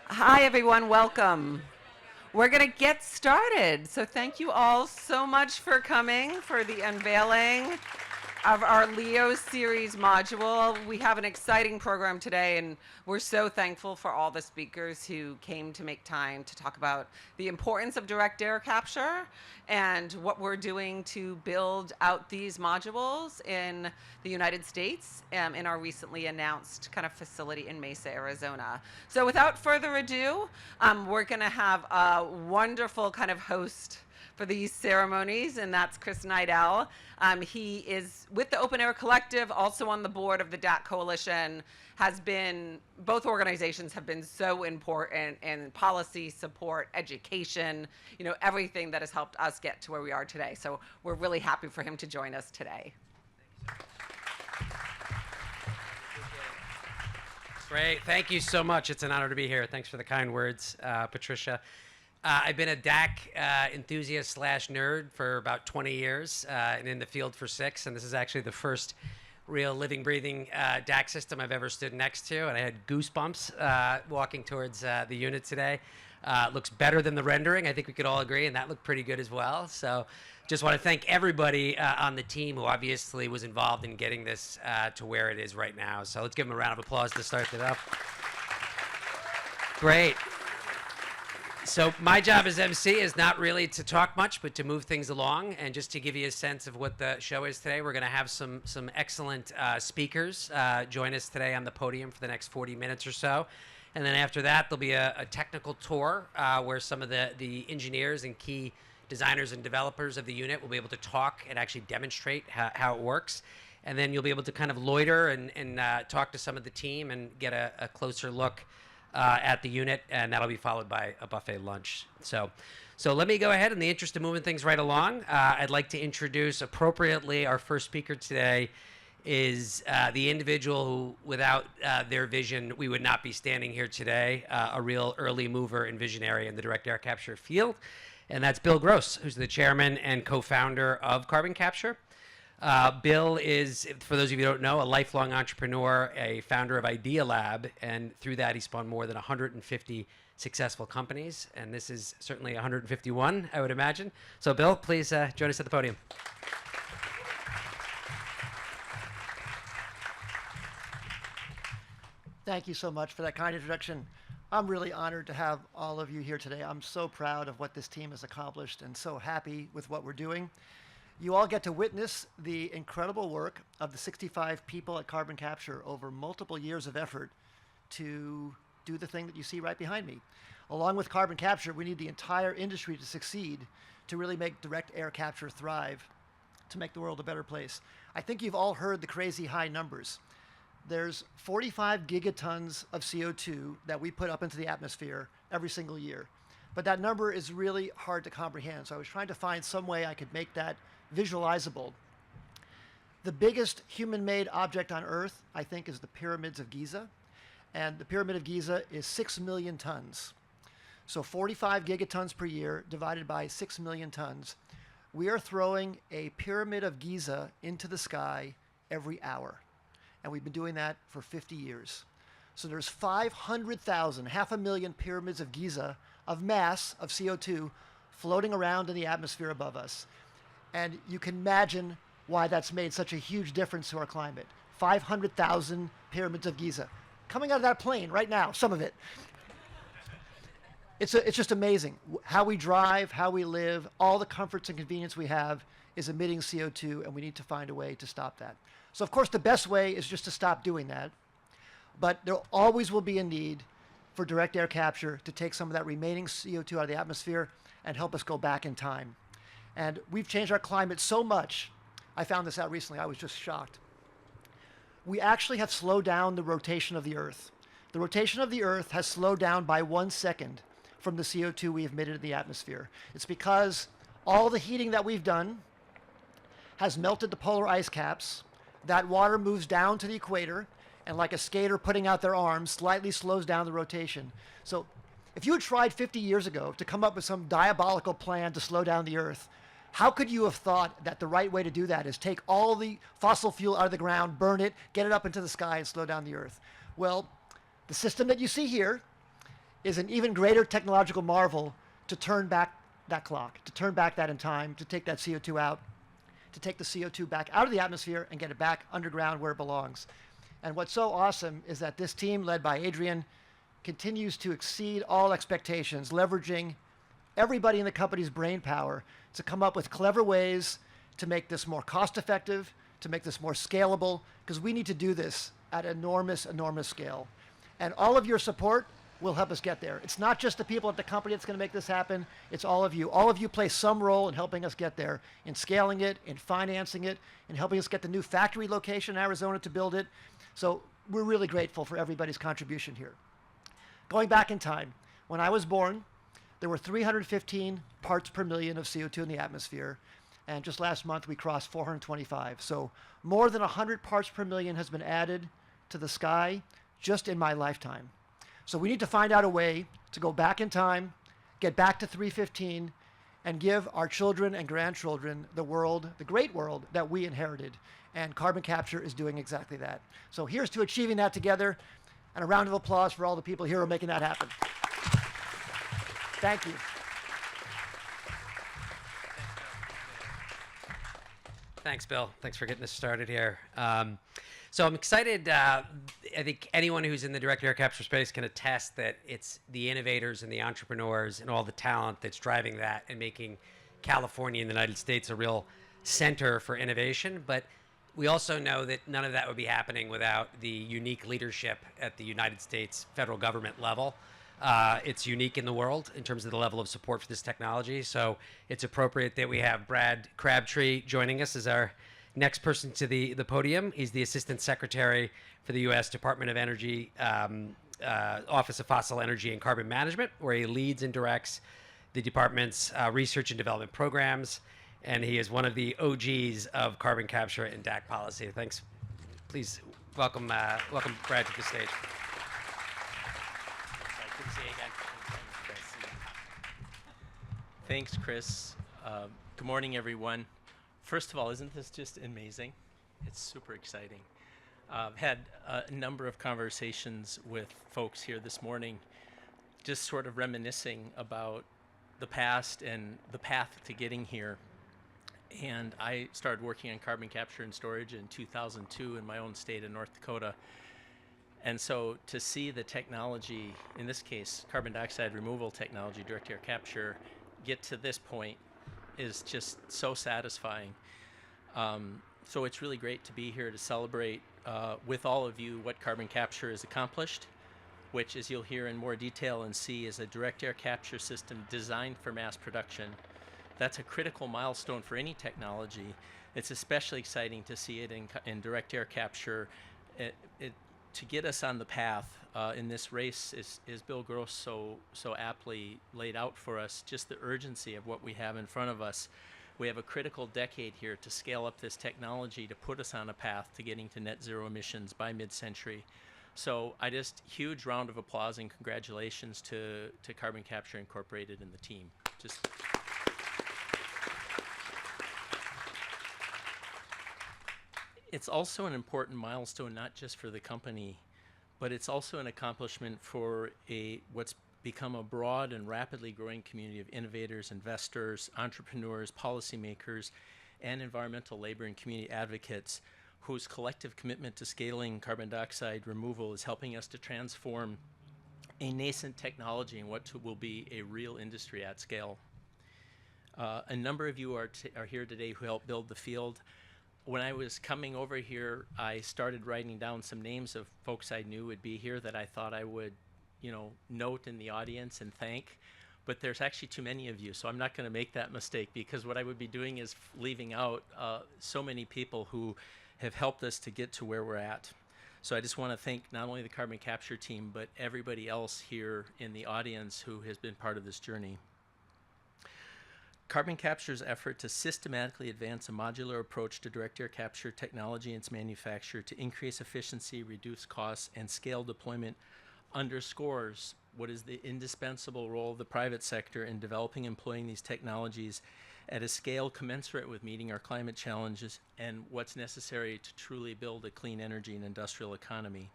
Hi, everyone. Welcome. We're going to get started. So thank you all so much for coming for the unveiling of our Leo series module. We have an exciting program today, and we're so thankful for all the speakers who came to make time to talk about the importance of direct air capture and what we're doing to build out these modules in the United States in our recently announced kind of facility in Mesa, Arizona. So without further ado, we're going to have a wonderful kind of host for these ceremonies, and that's Chris Neidl. He is with the OpenAir Collective, also on the board of the DAC Coalition, both organizations have been so important in policy support, education, everything that has helped us get to where we are today. So we're really happy for him to join us today. Great, thank you so much. It's an honor to be here. Thanks for the kind words, Patricia. I've been a DAC enthusiast / nerd for about 20 years and in the field for 6, and this is actually the first real living, breathing DAC system I've ever stood next to, and I had goosebumps walking towards the unit today. Looks better than the rendering, I think we could all agree, and that looked pretty good as well. So just want to thank everybody on the team who obviously was involved in getting this to where it is right now. So let's give them a round of applause to start it up. Great. So my job as MC is not really to talk much, but to move things along. And just to give you a sense of what the show is today, we're going to have some excellent speakers join us today on the podium for the next 40 minutes or so. And then after that, there'll be a technical tour where some of the engineers and key designers and developers of the unit will be able to talk and actually demonstrate how it works. And then you'll be able to kind of loiter and talk to some of the team and get a closer look at the unit, and that'll be followed by a buffet lunch. So let me go ahead. In the interest of moving things right along, I'd like to introduce appropriately our first speaker today is the individual who, without their vision, we would not be standing here today, a real early mover and visionary in the direct air capture field, and that's Bill Gross, who's the chairman and co-founder of CarbonCapture. Bill is, for those of you who don't know, a lifelong entrepreneur, a founder of Idea Lab, and through that he spawned more than 150 successful companies, and this is certainly 151, I would imagine. So Bill, please join us at the podium. Thank you so much for that kind introduction. I'm really honored to have all of you here today. I'm so proud of what this team has accomplished and so happy with what we're doing. You all get to witness the incredible work of the 65 people at CarbonCapture over multiple years of effort to do the thing that you see right behind me. Along with CarbonCapture, we need the entire industry to succeed to really make direct air capture thrive, to make the world a better place. I think you've all heard the crazy high numbers. There's 45 gigatons of CO2 that we put up into the atmosphere every single year. But that number is really hard to comprehend. So I was trying to find some way I could make that visualizable. The biggest human-made object on Earth, I think, is the pyramids of Giza. And the pyramid of Giza is 6 million tons. So 45 gigatons per year divided by 6 million tons. We are throwing a pyramid of Giza into the sky every hour. And we've been doing that for 50 years. So there's 500,000, 500,000 pyramids of Giza of mass of CO2 floating around in the atmosphere above us. And you can imagine why that's made such a huge difference to our climate. 500,000 pyramids of Giza coming out of that plane right now, some of it. It's just amazing. How we drive, how we live, all the comforts and convenience we have is emitting CO2, and we need to find a way to stop that. So of course the best way is just to stop doing that. But there always will be a need for direct air capture to take some of that remaining CO2 out of the atmosphere and help us go back in time. And we've changed our climate so much. I found this out recently. I was just shocked. We actually have slowed down the rotation of the Earth. The rotation of the Earth has slowed down by 1 second from the CO2 we emitted in the atmosphere. It's because all the heating that we've done has melted the polar ice caps. That water moves down to the equator, and like a skater putting out their arms, slightly slows down the rotation. So if you had tried 50 years ago to come up with some diabolical plan to slow down the Earth, how could you have thought that the right way to do that is take all the fossil fuel out of the ground, burn it, get it up into the sky, and slow down the Earth? Well, the system that you see here is an even greater technological marvel to turn back that clock, to turn back that in time, to take that CO2 out, to take the CO2 back out of the atmosphere and get it back underground where it belongs. And what's so awesome is that this team, led by Adrian, continues to exceed all expectations, leveraging everybody in the company's brain power to come up with clever ways to make this more cost-effective, to make this more scalable, because we need to do this at enormous, enormous scale. And all of your support will help us get there. It's not just the people at the company that's going to make this happen. It's all of you. All of you play some role in helping us get there, in scaling it, in financing it, in helping us get the new factory location in Arizona to build it. So we're really grateful for everybody's contribution here. Going back in time, when I was born, there were 315 parts per million of CO2 in the atmosphere. And just last month, we crossed 425. So more than 100 parts per million has been added to the sky just in my lifetime. So we need to find out a way to go back in time, get back to 315, and give our children and grandchildren the world, the great world that we inherited. And carbon capture is doing exactly that. So here's to achieving that together, and a round of applause for all the people here who are making that happen. Thank you. Thanks, Bill. Thanks for getting us started here. So I'm excited. I think anyone who's in the direct air capture space can attest that it's the innovators and the entrepreneurs and all the talent that's driving that and making California and the United States a real center for innovation. But we also know that none of that would be happening without the unique leadership at the United States federal government level. It's unique in the world in terms of the level of support for this technology. So it's appropriate that we have Brad Crabtree joining us as our next person to the podium. He's the Assistant Secretary for the U.S. Department of Energy, Office of Fossil Energy and Carbon Management, where he leads and directs the department's research and development programs. And he is one of the OGs of carbon capture and DAC policy. Thanks. Please welcome Brad to the stage. Good to see you again. Thanks, Chris. Good morning, everyone. First of all, isn't this just amazing? It's super exciting. I've had a number of conversations with folks here this morning, just sort of reminiscing about the past and the path to getting here. And I started working on carbon capture and storage in 2002 in my own state of North Dakota. And so to see the technology, in this case, carbon dioxide removal technology, direct air capture, get to this point is just so satisfying. So it's really great to be here to celebrate with all of you what carbon capture has accomplished, which, as you'll hear in more detail and see, is a direct air capture system designed for mass production. That's a critical milestone for any technology. It's especially exciting to see it in direct air capture. To get us on the path in this race, is Bill Gross so aptly laid out for us, just the urgency of what we have in front of us. We have a critical decade here to scale up this technology to put us on a path to getting to net zero emissions by mid-century. So huge round of applause and congratulations to Carbon Capture Incorporated and the team. It's also an important milestone, not just for the company, but it's also an accomplishment for what's become a broad and rapidly growing community of innovators, investors, entrepreneurs, policymakers, and environmental labor and community advocates whose collective commitment to scaling carbon dioxide removal is helping us to transform a nascent technology in what will be a real industry at scale. A number of you are here today who helped build the field. When I was coming over here, I started writing down some names of folks I knew would be here that I thought I would, note in the audience and thank. But there's actually too many of you, so I'm not going to make that mistake, because what I would be doing is leaving out so many people who have helped us to get to where we're at. So I just want to thank not only the carbon capture team, but everybody else here in the audience who has been part of this journey. Carbon Capture's effort to systematically advance a modular approach to direct air capture technology and its manufacture to increase efficiency, reduce costs, and scale deployment underscores what is the indispensable role of the private sector in developing and employing these technologies at a scale commensurate with meeting our climate challenges and what's necessary to truly build a clean energy and industrial economy.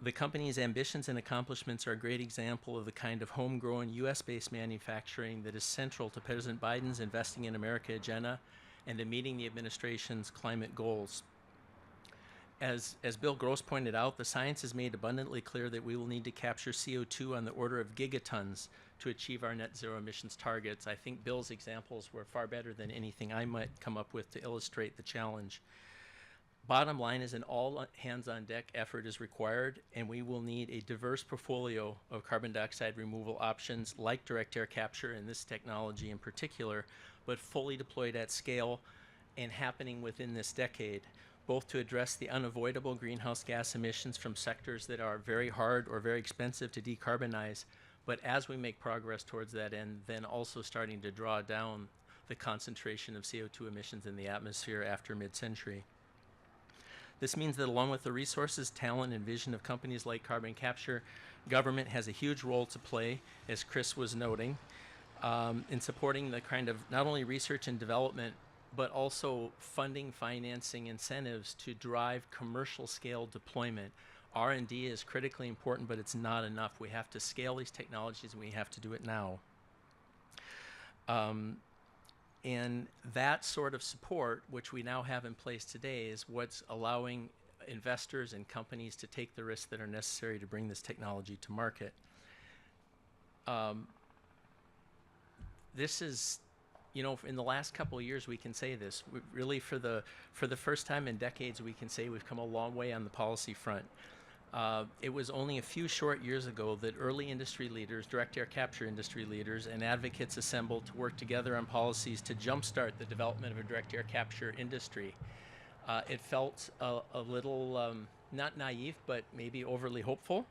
The company's ambitions and accomplishments are a great example of the kind of homegrown US-based manufacturing that is central to President Biden's Investing in America agenda and to meeting the administration's climate goals. As Bill Gross pointed out, the science has made abundantly clear that we will need to capture CO2 on the order of gigatons to achieve our net zero emissions targets. I think Bill's examples were far better than anything I might come up with to illustrate the challenge. Bottom line is an all hands on deck effort is required, and we will need a diverse portfolio of carbon dioxide removal options like direct air capture and this technology in particular, but fully deployed at scale and happening within this decade, both to address the unavoidable greenhouse gas emissions from sectors that are very hard or very expensive to decarbonize, but as we make progress towards that end, then also starting to draw down the concentration of CO2 emissions in the atmosphere after mid-century. This means that along with the resources, talent, and vision of companies like CarbonCapture, government has a huge role to play, as Chris was noting, in supporting the kind of not only research and development, but also funding, financing, incentives to drive commercial scale deployment. R&D is critically important, but it's not enough. We have to scale these technologies, and we have to do it now. And that sort of support, which we now have in place today, is what's allowing investors and companies to take the risks that are necessary to bring this technology to market. This is, you know, in the last couple of years, we can say this. Really, for the first time in decades, we can say we've come a long way on the policy front. It was only a few short years ago that early industry leaders, direct air capture industry leaders, and advocates assembled to work together on policies to jumpstart the development of a direct air capture industry. It felt a little, not naive, but maybe overly hopeful.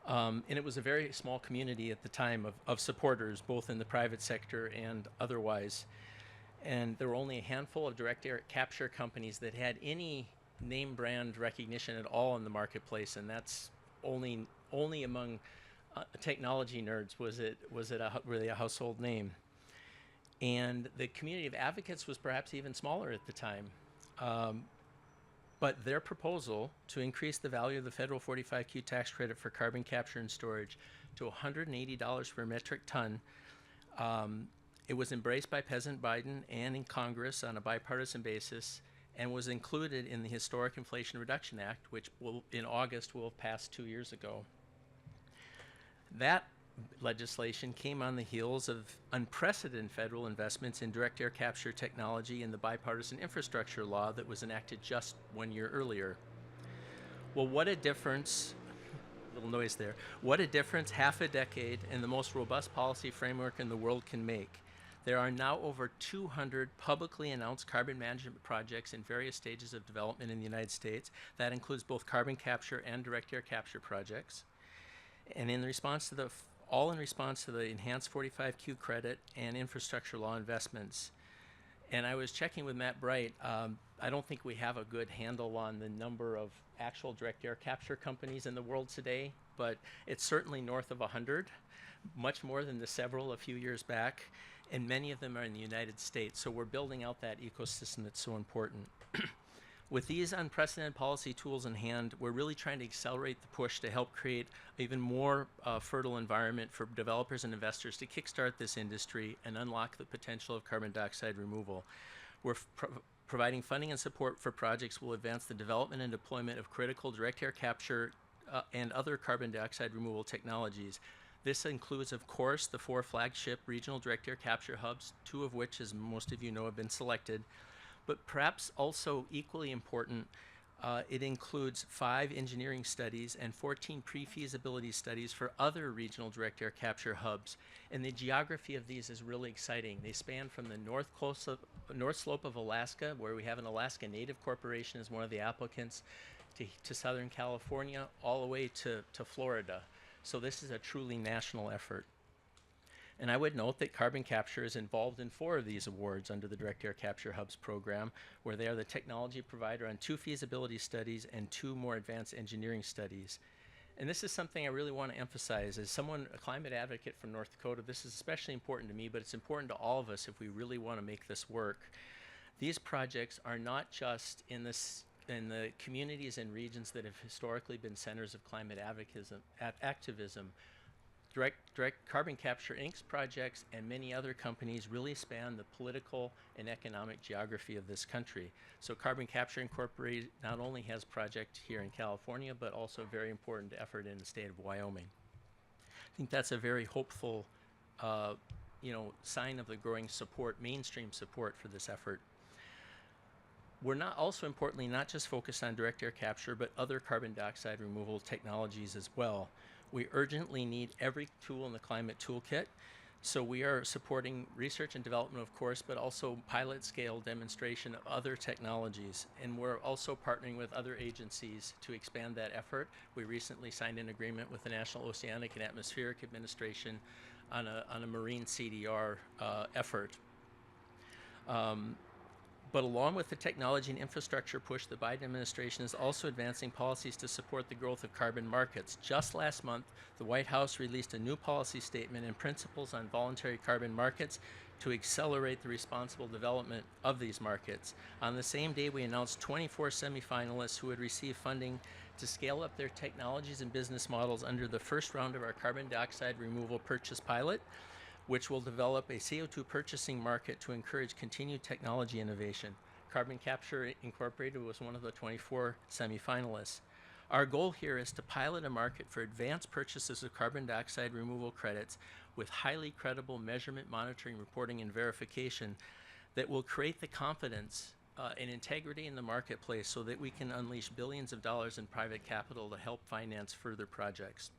And it was a very small community at the time of supporters, both in the private sector and otherwise. And there were only a handful of direct air capture companies that had any name brand recognition at all in the marketplace, and that's only among technology nerds was it really a household name. And the community of advocates was perhaps even smaller at the time. But their proposal to increase the value of the federal 45Q tax credit for carbon capture and storage to $180 per metric ton, it was embraced by President Biden and in Congress on a bipartisan basis, and was included in the historic Inflation Reduction Act, which in August will have passed 2 years ago. That legislation came on the heels of unprecedented federal investments in direct air capture technology in the bipartisan infrastructure law that was enacted just 1 year earlier. Well, what a difference, little noise there, what a difference half a decade and the most robust policy framework in the world can make. There are now over 200 publicly announced carbon management projects in various stages of development in the United States. That includes both carbon capture and direct air capture projects. And in response to all in response to the enhanced 45Q credit and infrastructure law investments. And I was checking with Matt Bright. I don't think we have a good handle on the number of actual direct air capture companies in the world today, but it's certainly north of 100, much more than the several a few years back. And many of them are in the United States. So we're building out that ecosystem that's so important. With these unprecedented policy tools in hand, we're really trying to accelerate the push to help create even more fertile environment for developers and investors to kickstart this industry and unlock the potential of carbon dioxide removal. We're providing funding and support for projects will advance the development and deployment of critical direct air capture and other carbon dioxide removal technologies. This includes, of course, the 4 flagship regional direct air capture hubs, 2 of which, as most of you know, have been selected. But perhaps also equally important, it includes 5 engineering studies and 14 pre-feasibility studies for other regional direct air capture hubs. And the geography of these is really exciting. They span from the north slope of Alaska, where we have an Alaska Native Corporation as one of the applicants, to Southern California, all the way to Florida. So this is a truly national effort. And I would note that Carbon Capture is involved in 4 of these awards under the Direct Air Capture Hubs program, where they are the technology provider on 2 feasibility studies and 2 more advanced engineering studies. And this is something I really want to emphasize. As someone, a climate advocate from North Dakota, this is especially important to me, but it's important to all of us if we really want to make this work. These projects are not just in this in the communities and regions that have historically been centers of climate activism, Direct Carbon Capture Inc.'s projects and many other companies really span the political and economic geography of this country. So Carbon Capture Incorporated not only has project here in California, but also a very important effort in the state of Wyoming. I think that's a very hopeful sign of the growing support, mainstream support for this effort. We're not also importantly not just focused on direct air capture, but other carbon dioxide removal technologies as well. We urgently need every tool in the climate toolkit. So we are supporting research and development, of course, but also pilot scale demonstration of other technologies. And we're also partnering with other agencies to expand that effort. We recently signed an agreement with the National Oceanic and Atmospheric Administration on a marine CDR effort. But along with the technology and infrastructure push, the Biden administration is also advancing policies to support the growth of carbon markets. Just last month, the White House released a new policy statement and principles on voluntary carbon markets to accelerate the responsible development of these markets. On the same day, we announced 24 semifinalists who would receive funding to scale up their technologies and business models under the first round of our carbon dioxide removal purchase pilot, which will develop a CO2 purchasing market to encourage continued technology innovation. Carbon Capture Incorporated was one of the 24 semifinalists. Our goal here is to pilot a market for advanced purchases of carbon dioxide removal credits with highly credible measurement, monitoring, reporting, and verification that will create the confidence and integrity in the marketplace so that we can unleash billions of dollars in private capital to help finance further projects.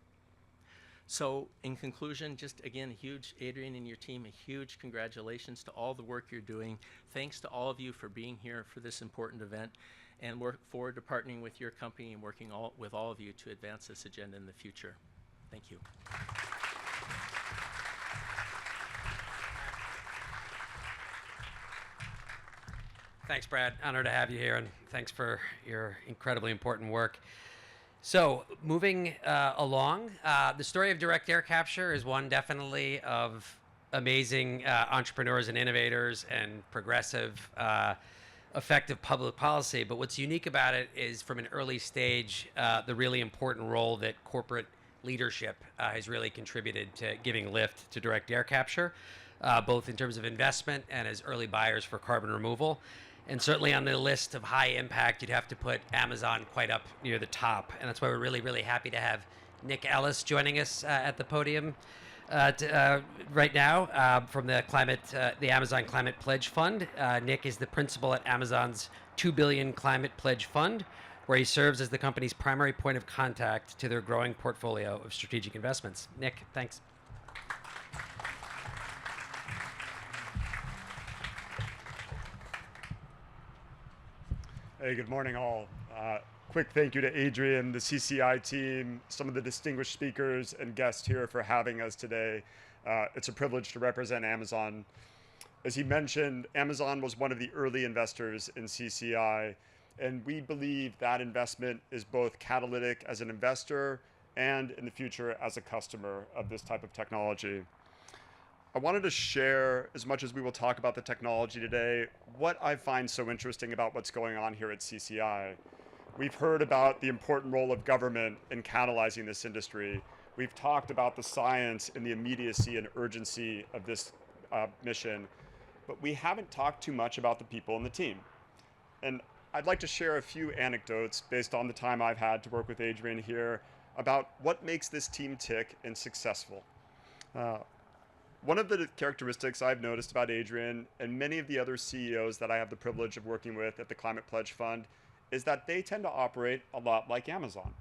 So in conclusion, just again, Adrian and your team, a huge congratulations to all the work you're doing. Thanks to all of you for being here for this important event, and look forward to partnering with your company and working with all of you to advance this agenda in the future. Thank you. Thanks, Brad. Honor to have you here, and thanks for your incredibly important work. So moving along, the story of direct air capture is one definitely of amazing entrepreneurs and innovators and progressive, effective public policy. But what's unique about it is from an early stage, the really important role that corporate leadership has really contributed to giving lift to direct air capture, both in terms of investment and as early buyers for carbon removal. And certainly on the list of high impact, you'd have to put Amazon quite up near the top. And that's why we're really, really happy to have Nick Ellis joining us at the podium right now from the Amazon Climate Pledge Fund. Nick is the principal at Amazon's $2 billion Climate Pledge Fund, where he serves as the company's primary point of contact to their growing portfolio of strategic investments. Nick, thanks. Hey, good morning, all. Quick thank you to Adrian, the CCI team, some of the distinguished speakers and guests here for having us today. It's a privilege to represent Amazon. As he mentioned, Amazon was one of the early investors in CCI, and we believe that investment is both catalytic as an investor and in the future as a customer of this type of technology. I wanted to share, as much as we will talk about the technology today, what I find so interesting about what's going on here at CCI. We've heard about the important role of government in catalyzing this industry. We've talked about the science and the immediacy and urgency of this mission, but we haven't talked too much about the people and the team. And I'd like to share a few anecdotes based on the time I've had to work with Adrian here about what makes this team tick and successful. One of the characteristics I've noticed about Adrian and many of the other CEOs that I have the privilege of working with at the Climate Pledge Fund is that they tend to operate a lot like Amazon.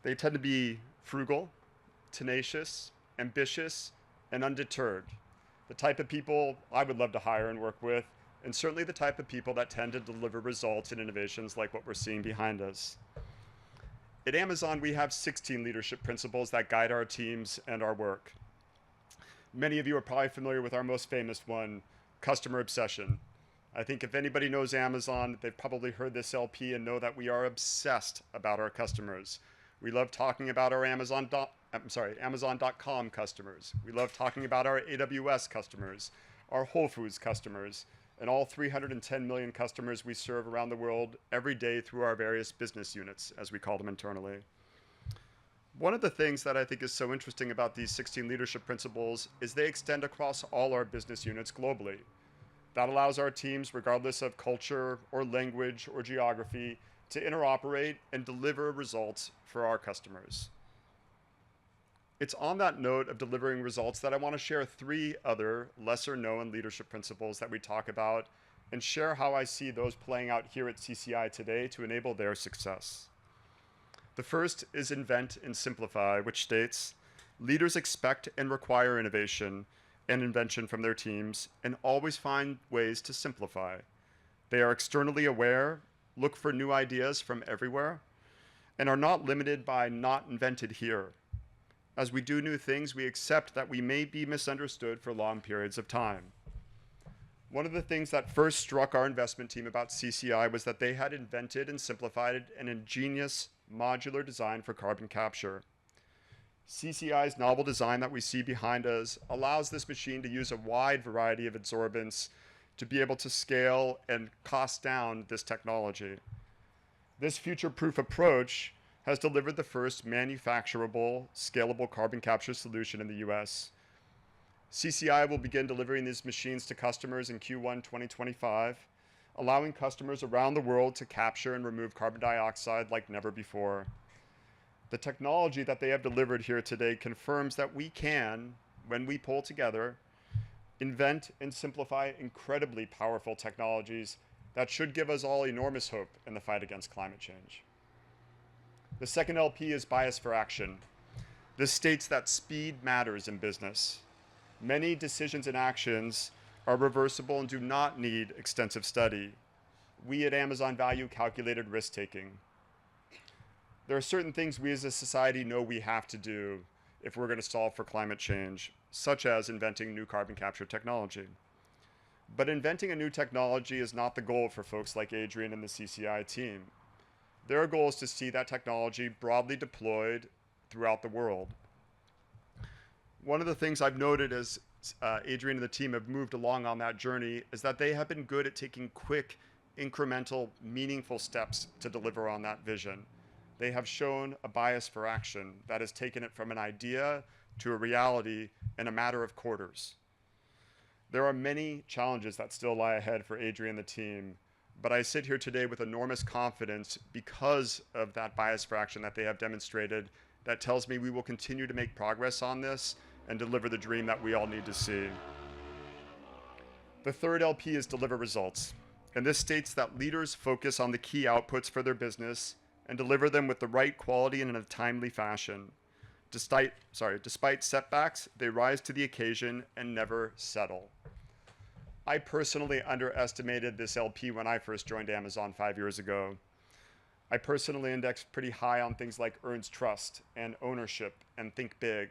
They tend to be frugal, tenacious, ambitious, and undeterred. The type of people I would love to hire and work with, and certainly the type of people that tend to deliver results and innovations like what we're seeing behind us. At Amazon, we have 16 leadership principles that guide our teams and our work. Many of you are probably familiar with our most famous one, customer obsession. I think if anybody knows Amazon, they've probably heard this LP and know that we are obsessed about our customers. We love talking about our Amazon.com customers. We love talking about our AWS customers, our Whole Foods customers, and all 310 million customers we serve around the world every day through our various business units, as we call them internally. One of the things that I think is so interesting about these 16 leadership principles is they extend across all our business units globally. That allows our teams, regardless of culture or language or geography, to interoperate and deliver results for our customers. It's on that note of delivering results that I want to share 3 other lesser-known leadership principles that we talk about and share how I see those playing out here at CCI today to enable their success. The first is invent and simplify, which states, leaders expect and require innovation and invention from their teams and always find ways to simplify. They are externally aware, look for new ideas from everywhere, and are not limited by not invented here. As we do new things, we accept that we may be misunderstood for long periods of time. One of the things that first struck our investment team about CCI was that they had invented and simplified an ingenious modular design for carbon capture. CCI's novel design that we see behind us allows this machine to use a wide variety of adsorbents to be able to scale and cost down this technology. This future-proof approach has delivered the first manufacturable, scalable carbon capture solution in the US. CCI will begin delivering these machines to customers in Q1 2025, allowing customers around the world to capture and remove carbon dioxide like never before. The technology that they have delivered here today confirms that we can, when we pull together, invent and simplify incredibly powerful technologies that should give us all enormous hope in the fight against climate change. The second LP is bias for action. This states that speed matters in business. Many decisions and actions are reversible and do not need extensive study. We at Amazon value calculated risk-taking. There are certain things we as a society know we have to do if we're going to solve for climate change, such as inventing new carbon capture technology. But inventing a new technology is not the goal for folks like Adrian and the CCI team. Their goal is to see that technology broadly deployed throughout the world. One of the things I've noted as Adrian and the team have moved along on that journey is that they have been good at taking quick, incremental, meaningful steps to deliver on that vision. They have shown a bias for action that has taken it from an idea to a reality in a matter of quarters. There are many challenges that still lie ahead for Adrian and the team, but I sit here today with enormous confidence because of that bias for action that they have demonstrated that tells me we will continue to make progress on this and deliver the dream that we all need to see. The third LP is deliver results, and this states that leaders focus on the key outputs for their business and deliver them with the right quality and in a timely fashion. Despite setbacks, they rise to the occasion and never settle. I personally underestimated this LP when I first joined Amazon 5 years ago. I personally indexed pretty high on things like earns trust and ownership and think big.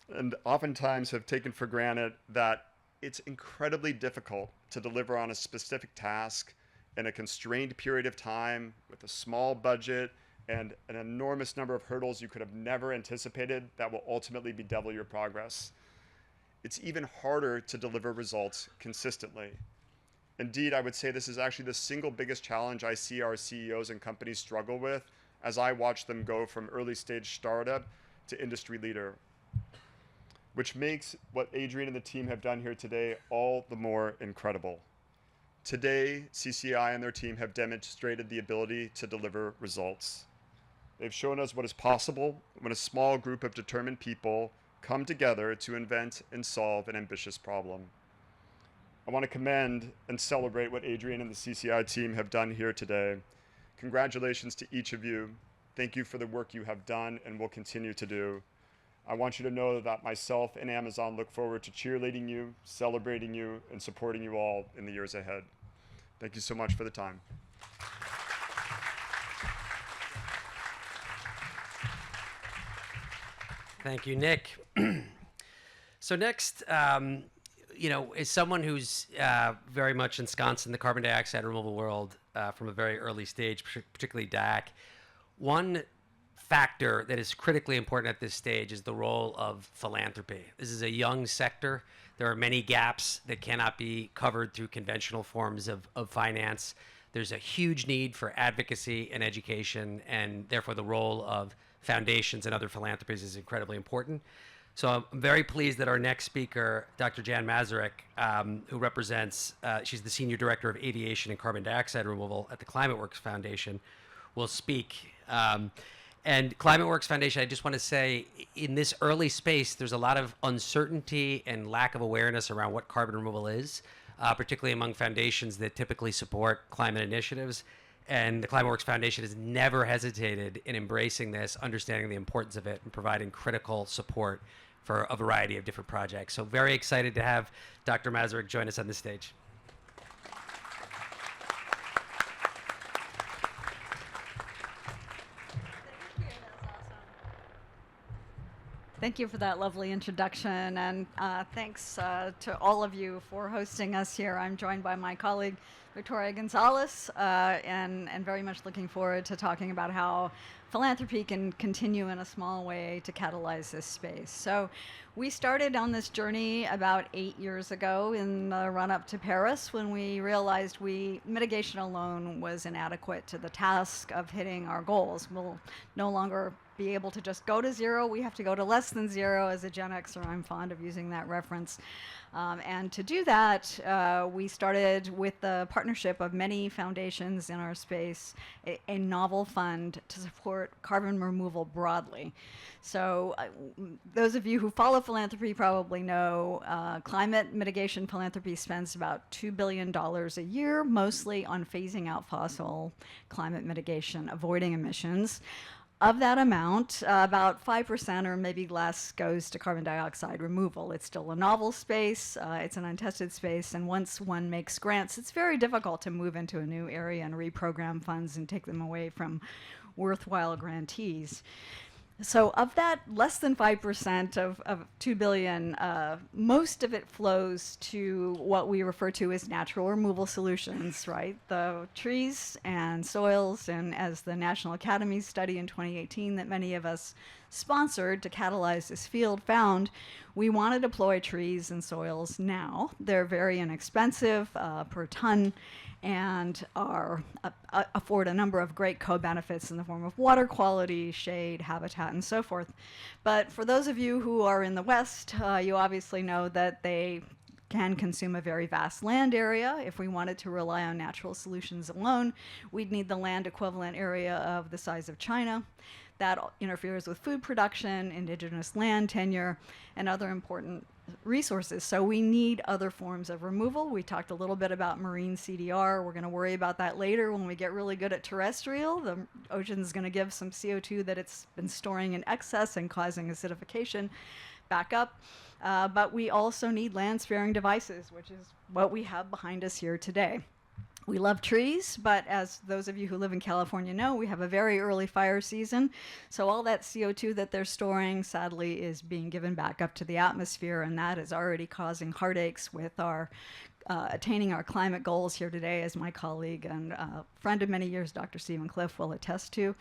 And oftentimes have taken for granted that it's incredibly difficult to deliver on a specific task in a constrained period of time with a small budget and an enormous number of hurdles you could have never anticipated that will ultimately bedevil your progress. It's even harder to deliver results consistently. Indeed, I would say this is actually the single biggest challenge I see our CEOs and companies struggle with as I watch them go from early stage startup to industry leader, which makes what Adrian and the team have done here today all the more incredible. Today, CCI and their team have demonstrated the ability to deliver results. They've shown us what is possible when a small group of determined people come together to invent and solve an ambitious problem. I want to commend and celebrate what Adrian and the CCI team have done here today. Congratulations to each of you. Thank you for the work you have done and will continue to do. I want you to know that myself and Amazon look forward to cheerleading you, celebrating you, and supporting you all in the years ahead. Thank you so much for the time. Thank you, Nick. So next, as someone who's very much ensconced in the carbon dioxide removal world from a very early stage, particularly DAC, one factor that is critically important at this stage is the role of philanthropy. This is a young sector. There are many gaps that cannot be covered through conventional forms of finance. There's a huge need for advocacy and education, and therefore the role of foundations and other philanthropies is incredibly important. So I'm very pleased that our next speaker, Dr. Jan Mazurek, who represents, she's the Senior Director of Aviation and Carbon Dioxide Removal at the Climateworks Foundation, will speak. And Climateworks Foundation, I just want to say, in this early space, there's a lot of uncertainty and lack of awareness around what carbon removal is, particularly among foundations that typically support climate initiatives. And the Climateworks Foundation has never hesitated in embracing this, understanding the importance of it, and providing critical support for a variety of different projects. So very excited to have Dr. Mazurek join us on the stage. Thank you for that lovely introduction, and thanks to all of you for hosting us here. I'm joined by my colleague, Victoria Gonzalez, and very much looking forward to talking about how philanthropy can continue in a small way to catalyze this space. So we started on this journey about 8 years ago in the run-up to Paris, when we realized mitigation alone was inadequate to the task of hitting our goals. We'll no longer be able to just go to zero. We have to go to less than zero. As a Gen Xer, I'm fond of using that reference. And to do that, we started with the partnership of many foundations in our space, a novel fund to support carbon removal broadly. So those of you who follow philanthropy probably know climate mitigation philanthropy spends about $2 billion a year, mostly on phasing out fossil climate mitigation, avoiding emissions. Of that amount, about 5% or maybe less goes to carbon dioxide removal. It's still a novel space, it's an untested space, and once one makes grants, it's very difficult to move into a new area and reprogram funds and take them away from worthwhile grantees. So of that less than 5% of 2 billion, most of it flows to what we refer to as natural removal solutions, right? The trees and soils, and as the National Academy's study in 2018 that many of us sponsored to catalyze this field found, we want to deploy trees and soils now. They're very inexpensive per ton, and afford a number of great co-benefits in the form of water quality, shade, habitat, and so forth. But for those of you who are in the West, you obviously know that they can consume a very vast land area. If we wanted to rely on natural solutions alone, we'd need the land equivalent area of the size of China. That interferes with food production, indigenous land tenure, and other important resources. So we need other forms of removal. We talked a little bit about marine CDR. We're going to worry about that later when we get really good at terrestrial. The ocean's going to give some CO2 that it's been storing in excess and causing acidification back up. But we also need land-sparing devices, which is what we have behind us here today. We love trees, but as those of you who live in California know, we have a very early fire season. So all that CO2 that they're storing, sadly, is being given back up to the atmosphere, and that is already causing heartaches with our attaining our climate goals here today, as my colleague and friend of many years, Dr. Stephen Cliff, will attest to.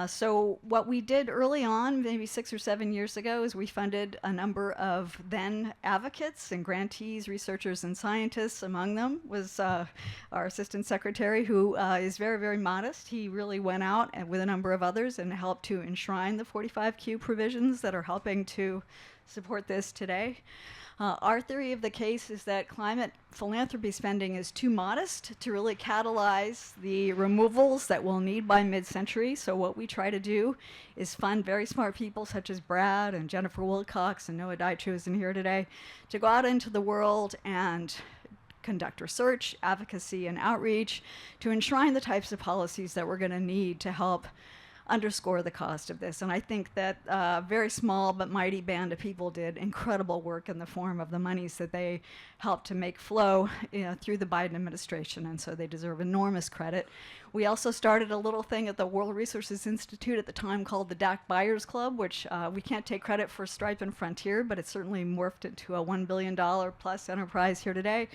So what we did early on, maybe 6 or 7 years ago, is we funded a number of then advocates and grantees, researchers and scientists. Among them was our assistant secretary, who is very, very modest. He really went out and with a number of others and helped to enshrine the 45Q provisions that are helping to support this today. Our theory of the case is that climate philanthropy spending is too modest to really catalyze the removals that we'll need by mid-century. So what we try to do is fund very smart people such as Brad and Jennifer Wilcox and Noah Deitch, who's in here today, to go out into the world and conduct research, advocacy, and outreach to enshrine the types of policies that we're going to need to help underscore the cost of this. And I think that a very small but mighty band of people did incredible work in the form of the monies that they helped to make flow through the Biden administration, and so they deserve enormous credit. We also started a little thing at the World Resources Institute at the time called the DAC Buyers Club, which we can't take credit for Stripe and Frontier, but it certainly morphed into a $1 billion plus enterprise here today.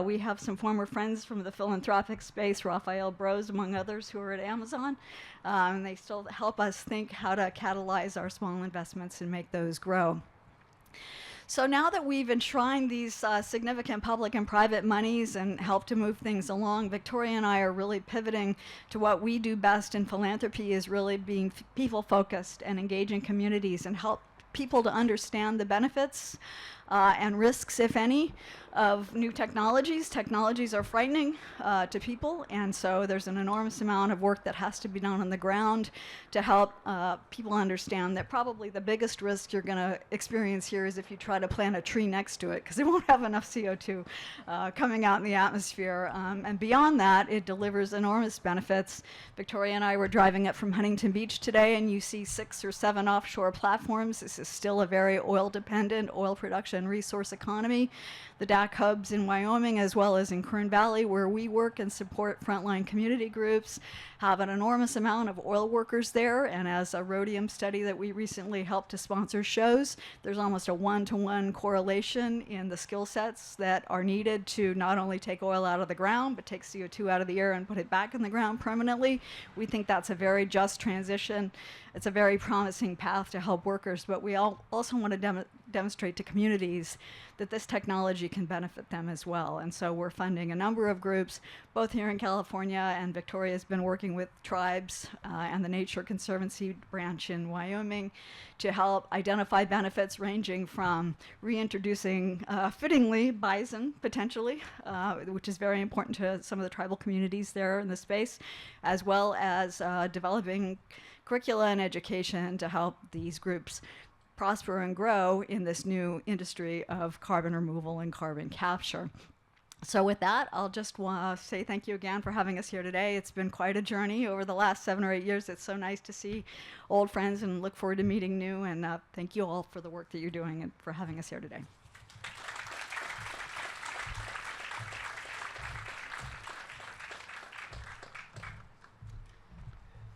We have some former friends from the philanthropic space, Raphael Bros, among others, who are at Amazon. And they still help us think how to catalyze our small investments and make those grow. So now that we've enshrined these significant public and private monies and helped to move things along, Victoria and I are really pivoting to what we do best in philanthropy, is really being people-focused and engaging communities and help people to understand the benefits and risks, if any, of new technologies. Technologies are frightening to people, and so there's an enormous amount of work that has to be done on the ground to help people understand that probably the biggest risk you're going to experience here is if you try to plant a tree next to it, because it won't have enough CO2 coming out in the atmosphere. And beyond that, it delivers enormous benefits. Victoria and I were driving up from Huntington Beach today, and you see 6 or 7 offshore platforms. This is still a very oil-dependent, oil production resource economy. The DAC hubs in Wyoming, as well as in Kern Valley, where we work and support frontline community groups, have an enormous amount of oil workers there. And as a rhodium study that we recently helped to sponsor shows, there's almost a 1-to-1 correlation in the skill sets that are needed to not only take oil out of the ground, but take CO2 out of the air and put it back in the ground permanently. We think that's a very just transition. It's a very promising path to help workers, but we also want to demonstrate to communities that this technology can benefit them as well. And so we're funding a number of groups, both here in California, and Victoria's been working with tribes and the Nature Conservancy branch in Wyoming to help identify benefits ranging from reintroducing, fittingly, bison, potentially, which is very important to some of the tribal communities there in the space, as well as developing curricula and education to help these groups prosper and grow in this new industry of carbon removal and carbon capture. So with that, I'll just say thank you again for having us here today. It's been quite a journey over the last 7 or 8 years. It's so nice to see old friends and look forward to meeting new. And thank you all for the work that you're doing and for having us here today.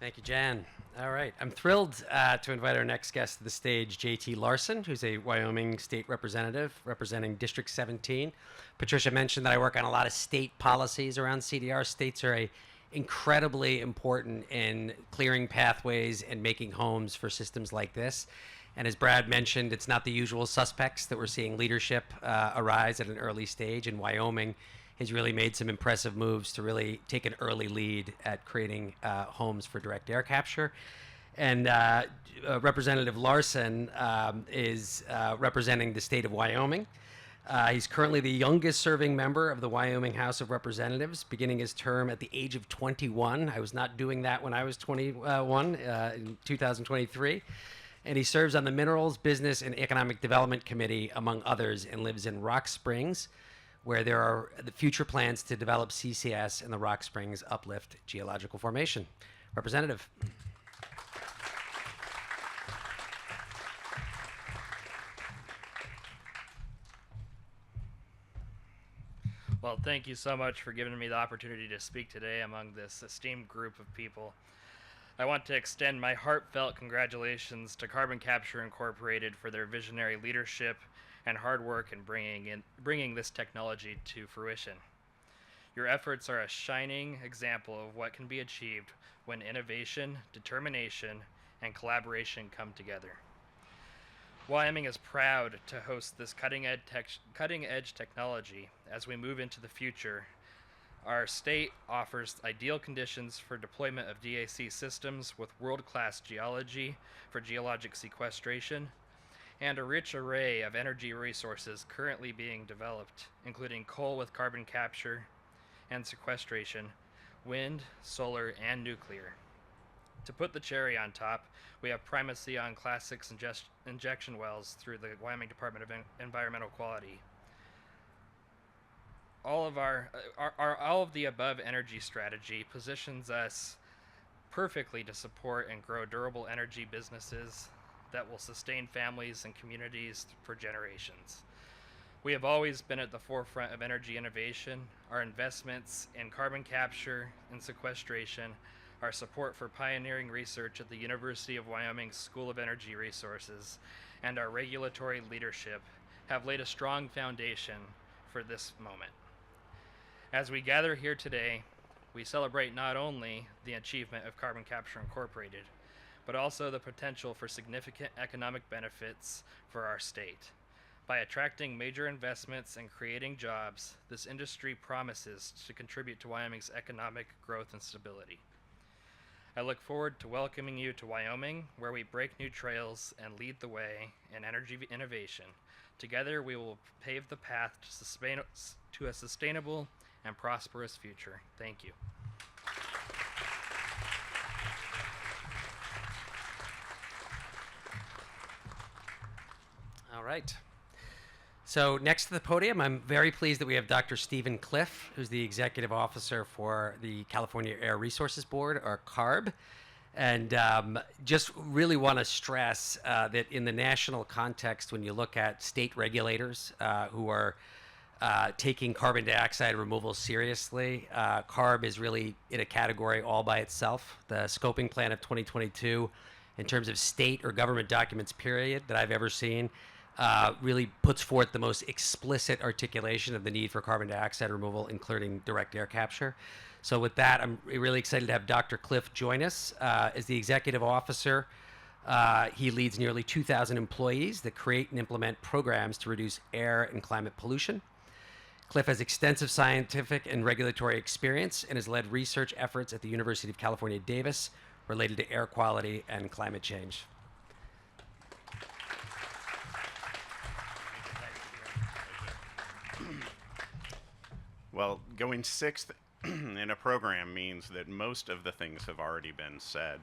Thank you, Jan. All right. I'm thrilled to invite our next guest to the stage, JT Larson, who's a Wyoming state representative representing District 17. Patricia mentioned that I work on a lot of state policies around CDR. States are incredibly important in clearing pathways and making homes for systems like this. And as Brad mentioned, it's not the usual suspects that we're seeing leadership arise at an early stage. In Wyoming has really made some impressive moves to really take an early lead at creating homes for direct air capture. And Representative Larson is representing the state of Wyoming. He's currently the youngest serving member of the Wyoming House of Representatives, beginning his term at the age of 21. I was not doing that when I was 21 in 2023. And he serves on the Minerals, Business, and Economic Development Committee, among others, and lives in Rock Springs, where there are the future plans to develop CCS in the Rock Springs Uplift Geological Formation. Representative. Well, thank you so much for giving me the opportunity to speak today among this esteemed group of people. I want to extend my heartfelt congratulations to CarbonCapture Inc. for their visionary leadership and hard work in bringing this technology to fruition. Your efforts are a shining example of what can be achieved when innovation, determination, and collaboration come together. Wyoming is proud to host this cutting-edge technology as we move into the future. Our state offers ideal conditions for deployment of DAC systems with world-class geology for geologic sequestration, and a rich array of energy resources currently being developed, including coal with carbon capture and sequestration, wind, solar, and nuclear. To put the cherry on top, we have primacy on Class 6 injection wells through the Wyoming Department of Environmental Quality. All of the above energy strategy positions us perfectly to support and grow durable energy businesses that will sustain families and communities for generations. We have always been at the forefront of energy innovation. Our investments in carbon capture and sequestration, our support for pioneering research at the University of Wyoming School of Energy Resources, and our regulatory leadership have laid a strong foundation for this moment. As we gather here today, we celebrate not only the achievement of Carbon Capture Incorporated, but also the potential for significant economic benefits for our state. By attracting major investments and creating jobs, this industry promises to contribute to Wyoming's economic growth and stability. I look forward to welcoming you to Wyoming, where we break new trails and lead the way in energy innovation. Together, we will pave the path to a sustainable and prosperous future. Thank you. All right. So next to the podium, I'm very pleased that we have Dr. Stephen Cliff, who's the Executive Officer for the California Air Resources Board, or CARB. And just really want to stress that in the national context, when you look at state regulators who are taking carbon dioxide removal seriously, CARB is really in a category all by itself. The scoping plan of 2022, in terms of state or government documents, period, that I've ever seen, really puts forth the most explicit articulation of the need for carbon dioxide removal, including direct air capture. So with that, I'm really excited to have Dr. Cliff join us. As the executive officer, he leads nearly 2,000 employees that create and implement programs to reduce air and climate pollution. Cliff has extensive scientific and regulatory experience and has led research efforts at the University of California, Davis related to air quality and climate change. Well, going sixth in a program means that most of the things have already been said.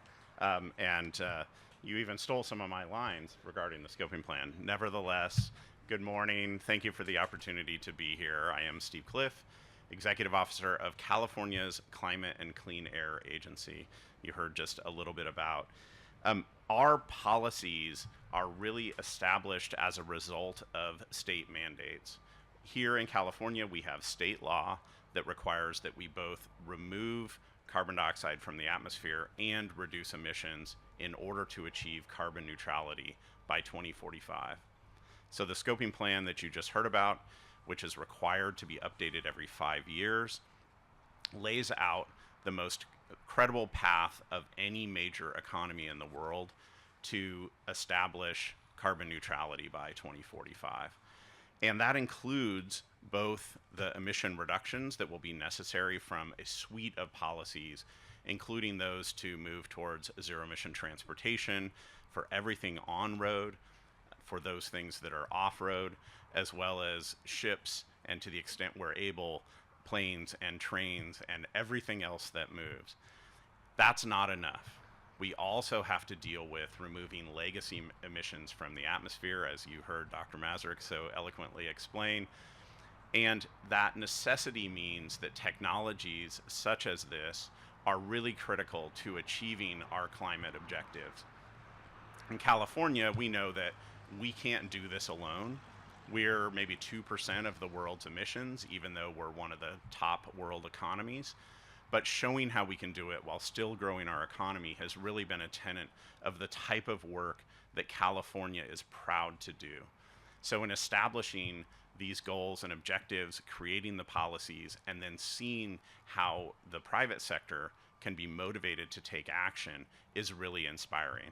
You even stole some of my lines regarding the scoping plan. Nevertheless, good morning. Thank you for the opportunity to be here. I am Steve Cliff, Executive Officer of California's Climate and Clean Air Agency. You heard just a little bit about. Our policies are really established as a result of state mandates. Here in California, we have state law that requires that we both remove carbon dioxide from the atmosphere and reduce emissions in order to achieve carbon neutrality by 2045. So the scoping plan that you just heard about, which is required to be updated every 5 years, lays out the most credible path of any major economy in the world to establish carbon neutrality by 2045. And that includes both the emission reductions that will be necessary from a suite of policies, including those to move towards zero emission transportation for everything on road, for those things that are off road, as well as ships, and to the extent we're able, planes and trains and everything else that moves. That's not enough. We also have to deal with removing legacy emissions from the atmosphere, as you heard Dr. Mazurek so eloquently explain. And that necessity means that technologies such as this are really critical to achieving our climate objectives. In California, we know that we can't do this alone. We're maybe 2% of the world's emissions, even though we're one of the top world economies. But showing how we can do it while still growing our economy has really been a tenet of the type of work that California is proud to do. So in establishing these goals and objectives, creating the policies, and then seeing how the private sector can be motivated to take action is really inspiring.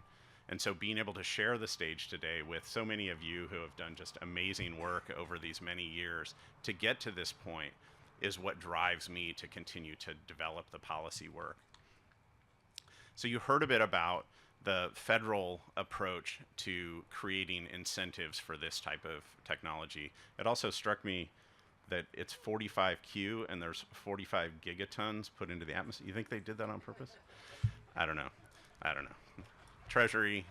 And so being able to share the stage today with so many of you who have done just amazing work over these many years to get to this point is what drives me to continue to develop the policy work. So you heard a bit about the federal approach to creating incentives for this type of technology. It also struck me that it's 45Q and there's 45 gigatons put into the atmosphere. You think they did that on purpose? I don't know. Treasury,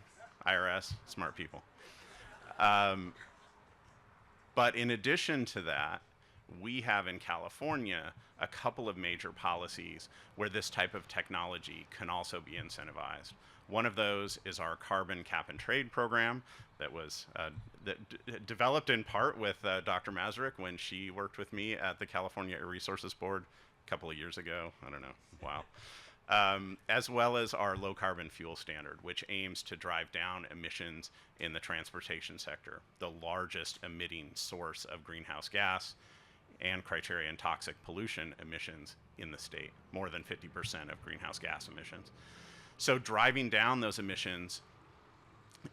IRS, smart people. But in addition to that, we have in California a couple of major policies where this type of technology can also be incentivized. One of those is our carbon cap and trade program that was developed in part with Dr. Mazurek when she worked with me at the California Air Resources Board a couple of years ago. I don't know, wow. As well as our low carbon fuel standard, which aims to drive down emissions in the transportation sector, the largest emitting source of greenhouse gas and criterion toxic pollution emissions in the state, more than 50% of greenhouse gas emissions. So driving down those emissions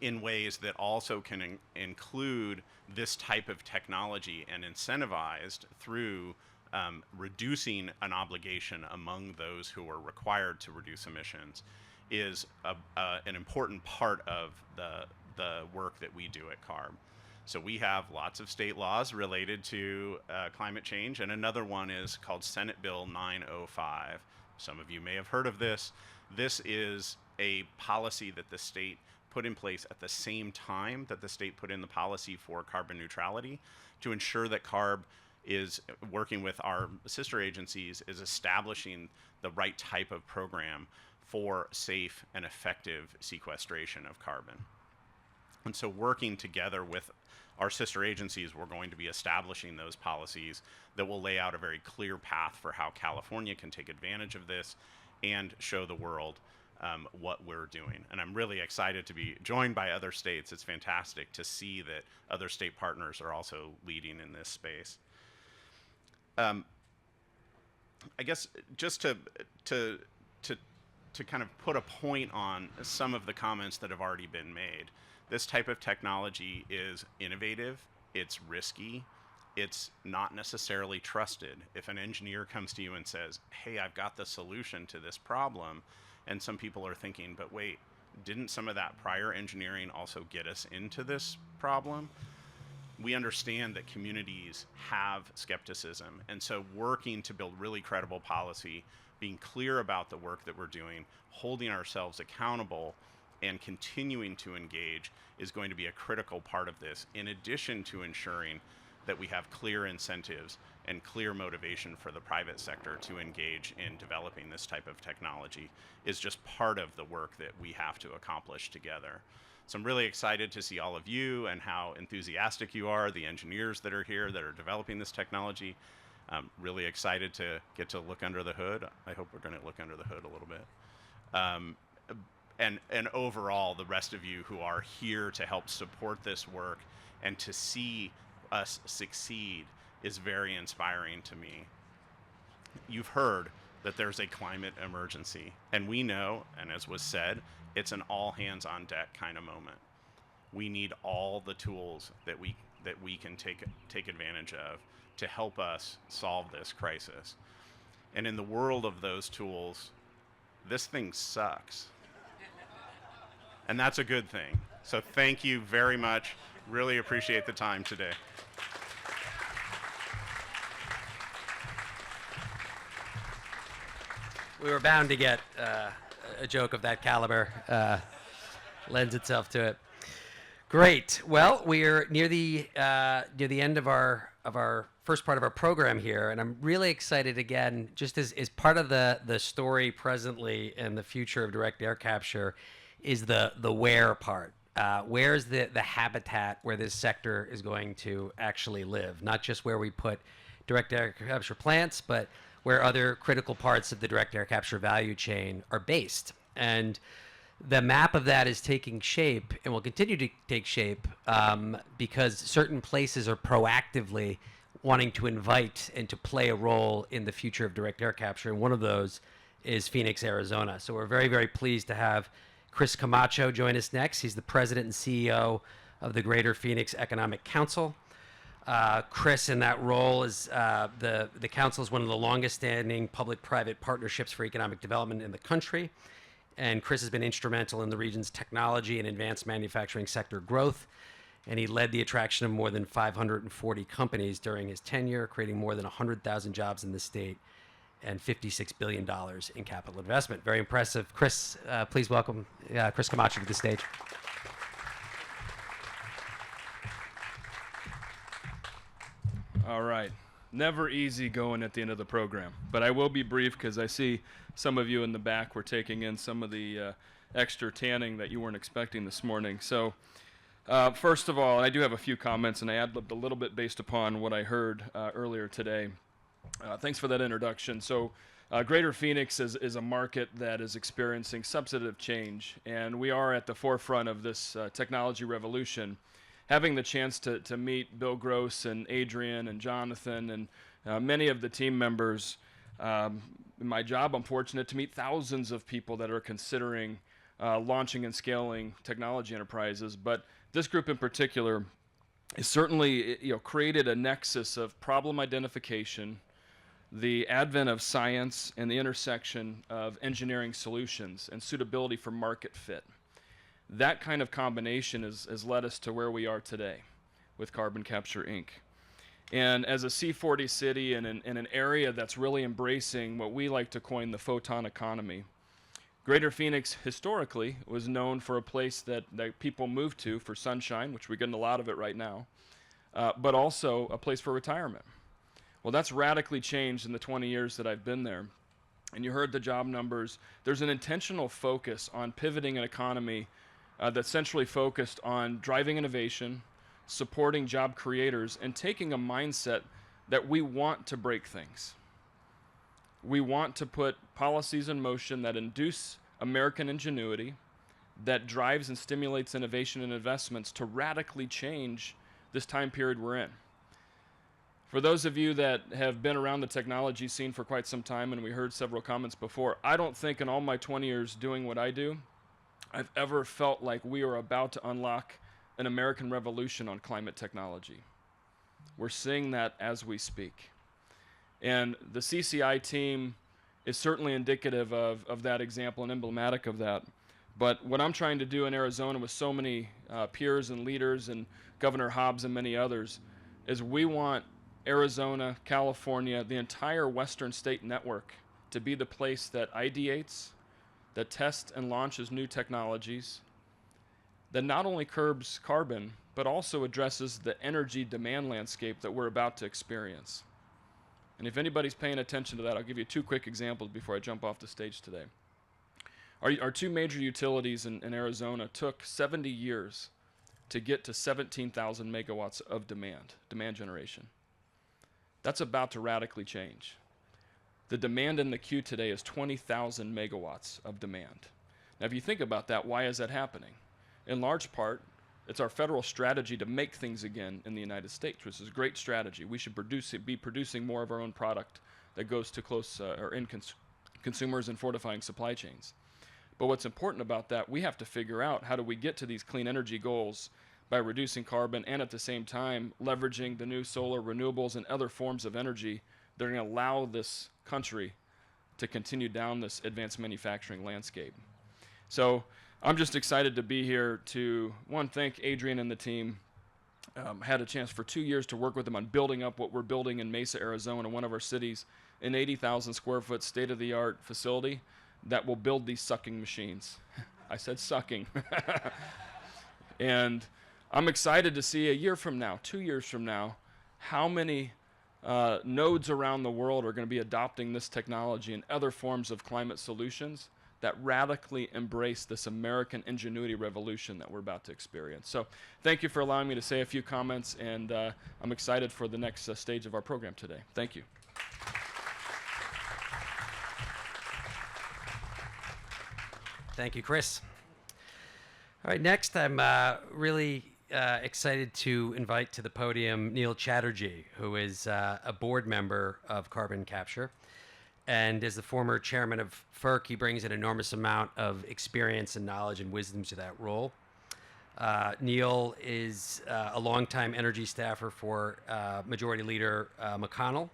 in ways that also can include this type of technology and incentivized through reducing an obligation among those who are required to reduce emissions is an important part of the work that we do at CARB. So we have lots of state laws related to climate change, and another one is called Senate Bill 905. Some of you may have heard of this. This is a policy that the state put in place at the same time that the state put in the policy for carbon neutrality to ensure that CARB is working with our sister agencies, is establishing the right type of program for safe and effective sequestration of carbon. And so working together with our sister agencies, we're going to be establishing those policies that will lay out a very clear path for how California can take advantage of this and show the world what we're doing. And I'm really excited to be joined by other states. It's fantastic to see that other state partners are also leading in this space. I guess just to kind of put a point on some of the comments that have already been made, this type of technology is innovative, it's risky, it's not necessarily trusted. If an engineer comes to you and says, hey, I've got the solution to this problem, and some people are thinking, but wait, didn't some of that prior engineering also get us into this problem? We understand that communities have skepticism, and so working to build really credible policy, being clear about the work that we're doing, holding ourselves accountable, and continuing to engage is going to be a critical part of this, in addition to ensuring that we have clear incentives and clear motivation for the private sector to engage in developing this type of technology is just part of the work that we have to accomplish together. So I'm really excited to see all of you and how enthusiastic you are, the engineers that are here that are developing this technology. I'm really excited to get to look under the hood. I hope we're going to look under the hood a little bit. And overall, the rest of you who are here to help support this work and to see us succeed is very inspiring to me. You've heard that there's a climate emergency, and we know, and as was said, it's an all hands on deck kind of moment. We need all the tools that we can take advantage of to help us solve this crisis. And in the world of those tools, this thing sucks. And that's a good thing. So thank you very much. Really appreciate the time today. We were bound to get a joke of that caliber. Lends itself to it. Great. Well, we're near the end of our first part of our program here, and I'm really excited again, just as part of the story presently and the future of direct air capture, is the where part. Where's the habitat where this sector is going to actually live? Not just where we put direct air capture plants, but where other critical parts of the direct air capture value chain are based. And the map of that is taking shape and will continue to take shape because certain places are proactively wanting to invite and to play a role in the future of direct air capture. And one of those is Phoenix, Arizona. So we're very, very pleased to have Chris Camacho join us next. He's the president and CEO of the Greater Phoenix Economic Council. Chris, in that role, is the council is one of the longest-standing public-private partnerships for economic development in the country, and Chris has been instrumental in the region's technology and advanced manufacturing sector growth, and he led the attraction of more than 540 companies during his tenure, creating more than 100,000 jobs in the state and $56 billion in capital investment. Very impressive. Chris, please welcome Chris Camacho to the stage. All right. Never easy going at the end of the program, but I will be brief because I see some of you in the back were taking in some of the extra tanning that you weren't expecting this morning. So first of all, I do have a few comments, and I ad-libbed a little bit based upon what I heard earlier today. Thanks for that introduction. So Greater Phoenix is a market that is experiencing substantive change, and we are at the forefront of this technology revolution. Having the chance to meet Bill Gross and Adrian and Jonathan Many of the team members, in my job, I'm fortunate to meet thousands of people that are considering launching and scaling technology enterprises. But this group in particular has certainly created a nexus of problem identification, the advent of science, and the intersection of engineering solutions and suitability for market fit. That kind of combination has led us to where we are today with CarbonCapture Inc. And as a C40 city and in an area that's really embracing what we like to coin the photon economy, Greater Phoenix historically was known for a place that people moved to for sunshine, which we're getting a lot of it right now, but also a place for retirement. Well, that's radically changed in the 20 years that I've been there. And you heard the job numbers. There's an intentional focus on pivoting an economy that's centrally focused on driving innovation, supporting job creators, and taking a mindset that we want to break things. We want to put policies in motion that induce American ingenuity, that drives and stimulates innovation and investments to radically change this time period we're in. For those of you that have been around the technology scene for quite some time, and we heard several comments before, I don't think in all my 20 years doing what I do, I've ever felt like we are about to unlock an American revolution on climate technology. We're seeing that as we speak. And the CCI team is certainly indicative of that example and emblematic of that. But what I'm trying to do in Arizona with so many peers and leaders and Governor Hobbs and many others is we want Arizona, California, the entire Western state network to be the place that ideates, that tests and launches new technologies, that not only curbs carbon, but also addresses the energy demand landscape that we're about to experience. And if anybody's paying attention to that, I'll give you two quick examples before I jump off the stage today. Our two major utilities in Arizona took 70 years to get to 17,000 megawatts of demand generation. That's about to radically change. The demand in the queue today is 20,000 megawatts of demand. Now, if you think about that, why is that happening? In large part, it's our federal strategy to make things again in the United States, which is a great strategy. We should be producing more of our own product that goes to close or in consumers and fortifying supply chains. But what's important about that, we have to figure out how do we get to these clean energy goals by reducing carbon and at the same time leveraging the new solar, renewables, and other forms of energy that are going to allow this country to continue down this advanced manufacturing landscape. So I'm just excited to be here to, one, thank Adrian and the team. Had a chance for 2 years to work with them on building up what we're building in Mesa, Arizona, one of our cities, an 80,000 square foot state-of-the-art facility that will build these sucking machines. I said sucking. And I'm excited to see a year from now, 2 years from now, how many nodes around the world are going to be adopting this technology and other forms of climate solutions that radically embrace this American ingenuity revolution that we're about to experience. So thank you for allowing me to say a few comments, and I'm excited for the next stage of our program today. Thank you. Thank you, Chris. All right, next I'm really excited to invite to the podium Neidl Chatterjee, who is a board member of CarbonCapture. And as the former chairman of FERC, he brings an enormous amount of experience and knowledge and wisdom to that role. Neidl is a longtime energy staffer for Majority Leader McConnell,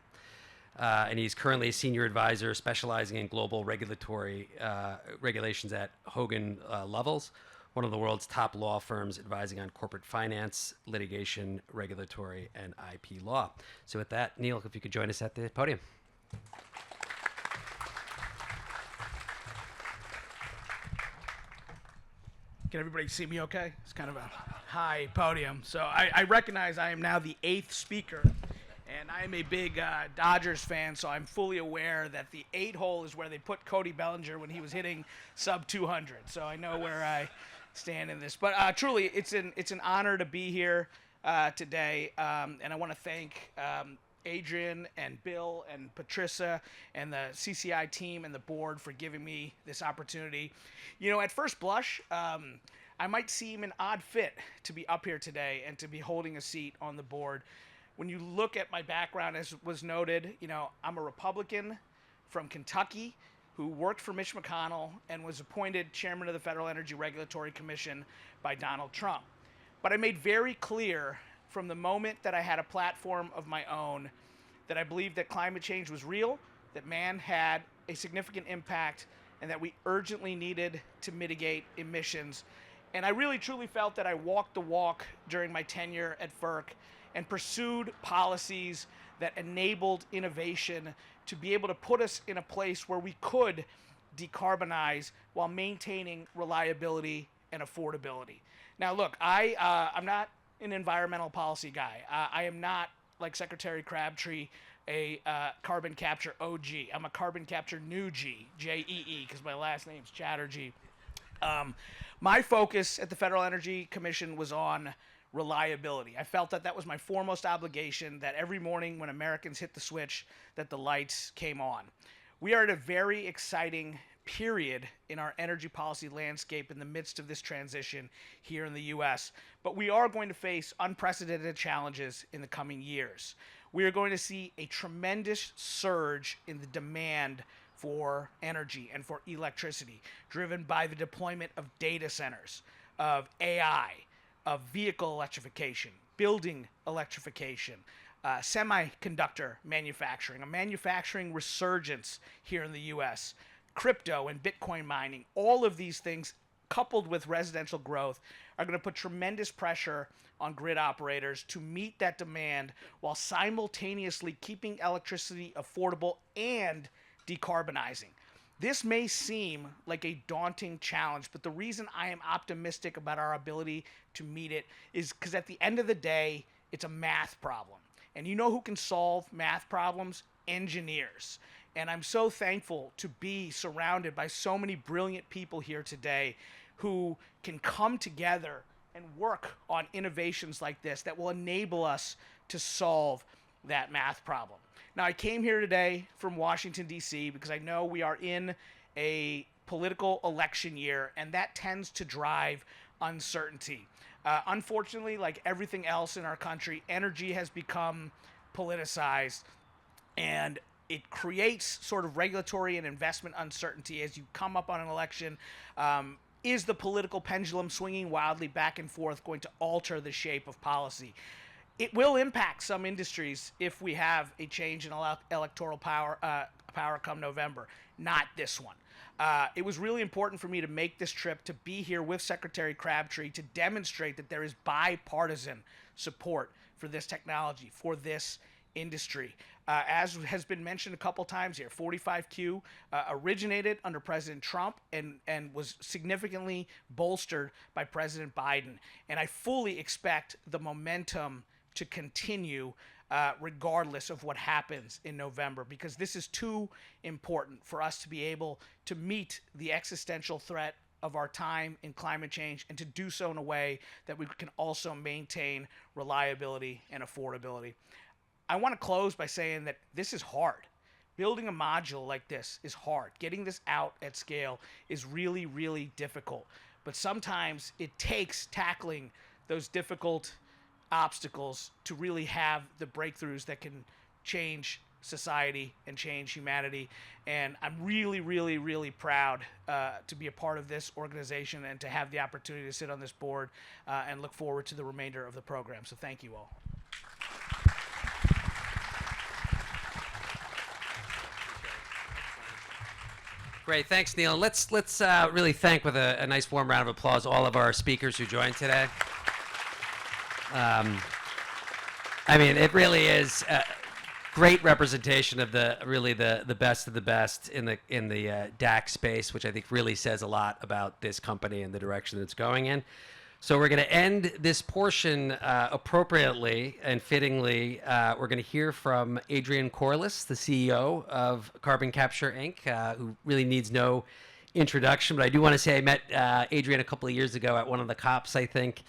and he's currently a senior advisor specializing in global regulatory regulations at Hogan Lovells, one of the world's top law firms advising on corporate finance, litigation, regulatory, and IP law. So with that, Neidl, if you could join us at the podium. Can everybody see me okay? It's kind of a high podium. So I recognize I am now the 8th speaker, and I am a big Dodgers fan, so I'm fully aware that the 8 hole is where they put Cody Bellinger when he was hitting sub 200. So I know where I stand in this. But truly, it's an honor to be here today, and I want to thank Adrian and Bill and Patricia and the CCI team and the board for giving me this opportunity. You know, at first blush, I might seem an odd fit to be up here today and to be holding a seat on the board, when you look at my background, as was noted, I'm a Republican from Kentucky who worked for Mitch McConnell and was appointed chairman of the Federal Energy Regulatory Commission by Donald Trump. But I made very clear from the moment that I had a platform of my own that I believed that climate change was real, that man had a significant impact, and that we urgently needed to mitigate emissions. And I really truly felt that I walked the walk during my tenure at FERC and pursued policies that enabled innovation to be able to put us in a place where we could decarbonize while maintaining reliability and affordability. Now, look, I'm not an environmental policy guy. I am not, like Secretary Crabtree, a carbon capture OG. I'm a carbon capture new G, J-E-E, because my last name's Chatterjee. My focus at the Federal Energy Commission was on reliability. I felt that that was my foremost obligation, that every morning when Americans hit the switch, that the lights came on. We are at a very exciting period in our energy policy landscape in the midst of this transition here in the U.S., but we are going to face unprecedented challenges in the coming years. We are going to see a tremendous surge in the demand for energy and for electricity, driven by the deployment of data centers, of AI, of vehicle electrification, building electrification, semiconductor manufacturing, a manufacturing resurgence here in the U.S., crypto and Bitcoin mining. All of these things, coupled with residential growth, are going to put tremendous pressure on grid operators to meet that demand while simultaneously keeping electricity affordable and decarbonizing. This may seem like a daunting challenge, but the reason I am optimistic about our ability to meet it is because at the end of the day, it's a math problem. And you know who can solve math problems? Engineers. And I'm so thankful to be surrounded by so many brilliant people here today who can come together and work on innovations like this that will enable us to solve that math problem. Now, I came here today from Washington, D.C., because I know we are in a political election year, and that tends to drive uncertainty. Unfortunately, like everything else in our country, energy has become politicized, and it creates sort of regulatory and investment uncertainty as you come up on an election. Is the political pendulum swinging wildly back and forth going to alter the shape of policy? It will impact some industries if we have a change in electoral power come November. Not this one. It was really important for me to make this trip, to be here with Secretary Crabtree, to demonstrate that there is bipartisan support for this technology, for this industry. As has been mentioned a couple times here, 45Q originated under President Trump and was significantly bolstered by President Biden. And I fully expect the momentum to continue regardless of what happens in November, because this is too important for us to be able to meet the existential threat of our time in climate change, and to do so in a way that we can also maintain reliability and affordability. I want to close by saying that this is hard. Building a module like this is hard. Getting this out at scale is really, really difficult. But sometimes it takes tackling those difficult obstacles to really have the breakthroughs that can change society and change humanity. And I'm really, really, really proud to be a part of this organization and to have the opportunity to sit on this board and look forward to the remainder of the program. So thank you all. Great, thanks, Neil. Let's really thank with a nice warm round of applause all of our speakers who joined today. I mean, it really is a great representation of the best of the best in the DAC space, which I think really says a lot about this company and the direction that it's going in. So we're going to end this portion appropriately and fittingly. We're going to hear from Adrian Corless, the CEO of CarbonCapture Inc., who really needs no introduction. But I do want to say I met Adrian a couple of years ago at one of the COPs, I think,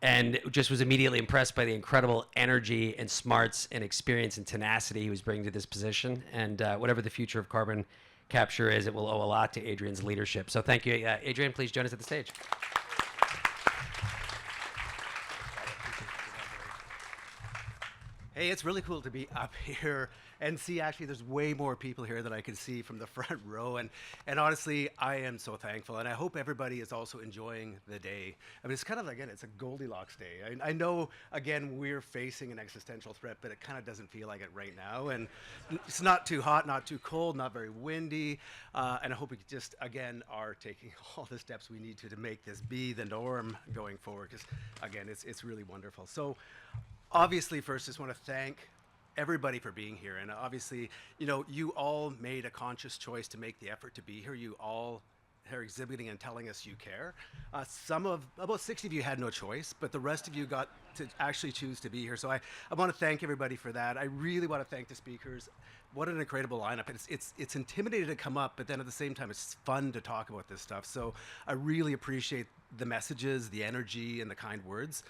and just was immediately impressed by the incredible energy and smarts and experience and tenacity he was bringing to this position. And whatever the future of carbon capture is, it will owe a lot to Adrian's leadership. So thank you, Adrian. Please join us at the stage. Hey, it's really cool to be up here and see actually there's way more people here than I can see from the front row. And honestly, I am so thankful. And I hope everybody is also enjoying the day. I mean, it's kind of, again, it's a Goldilocks day. I know, again, we're facing an existential threat, but it kind of doesn't feel like it right now. And it's not too hot, not too cold, not very windy. And I hope we just, again, are taking all the steps we need to make this be the norm going forward. Because, again, it's really wonderful. So, obviously, first, just want to thank everybody for being here. And obviously, you know, you all made a conscious choice to make the effort to be here. You all are exhibiting and telling us you care. About 60 of you had no choice, but the rest of you got to actually choose to be here. So I want to thank everybody for that. I really want to thank the speakers. What an incredible lineup. It's intimidating to come up, but then at the same time, it's fun to talk about this stuff. So I really appreciate the messages, the energy, and the kind words.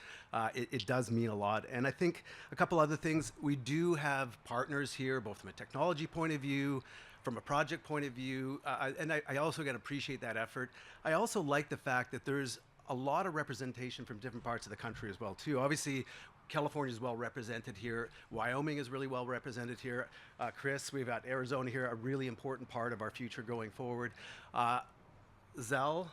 It does mean a lot. And I think a couple other things, we do have partners here, both from a technology point of view, from a project point of view, and I also again appreciate that effort. I also like the fact that there's a lot of representation from different parts of the country as well too. Obviously, California is well represented here. Wyoming is really well represented here. Chris, we've got Arizona here, a really important part of our future going forward. Zell,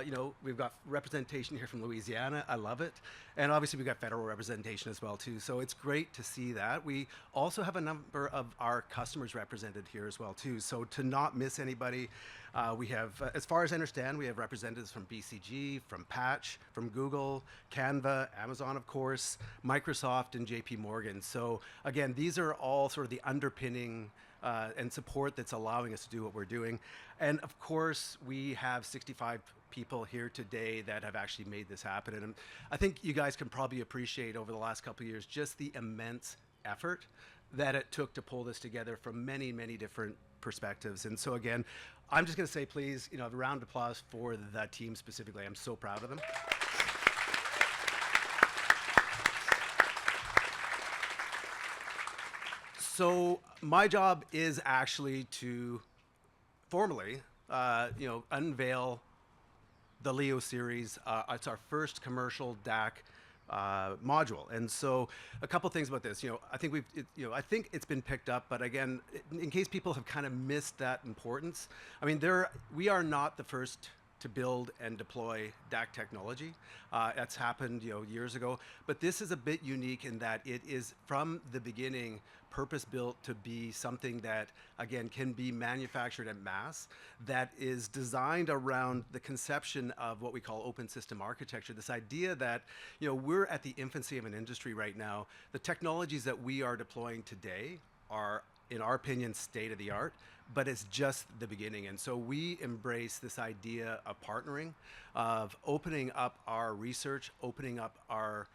you know, we've got representation here from Louisiana. I love it. And obviously we've got federal representation as well too. So it's great to see that. We also have a number of our customers represented here as well too. So to not miss anybody, we have, as far as I understand, we have representatives from BCG, from Patch, from Google, Canva, Amazon of course, Microsoft, and JP Morgan. So again, these are all sort of the underpinning and support that's allowing us to do what we're doing. And of course, we have 65 people here today that have actually made this happen. And I think you guys can probably appreciate over the last couple of years just the immense effort that it took to pull this together from many, many different perspectives. And so again, I'm just going to say, please, you know, a round of applause for the team specifically. I'm so proud of them. So my job is actually to formally, you know, unveil the LEO series. It's our first commercial DAC module, and so a couple things about this. You know, I think I think it's been picked up, but again, in case people have kind of missed that importance, I mean, we are not the first to build and deploy DAC technology. That's happened, you know, years ago, but this is a bit unique in that it is from the beginning purpose-built to be something that, again, can be manufactured en masse, that is designed around the conception of what we call open system architecture, this idea that, you know, we're at the infancy of an industry right now. The technologies that we are deploying today are, in our opinion, state-of-the-art, but it's just the beginning. And so we embrace this idea of partnering, of opening up our research, opening up our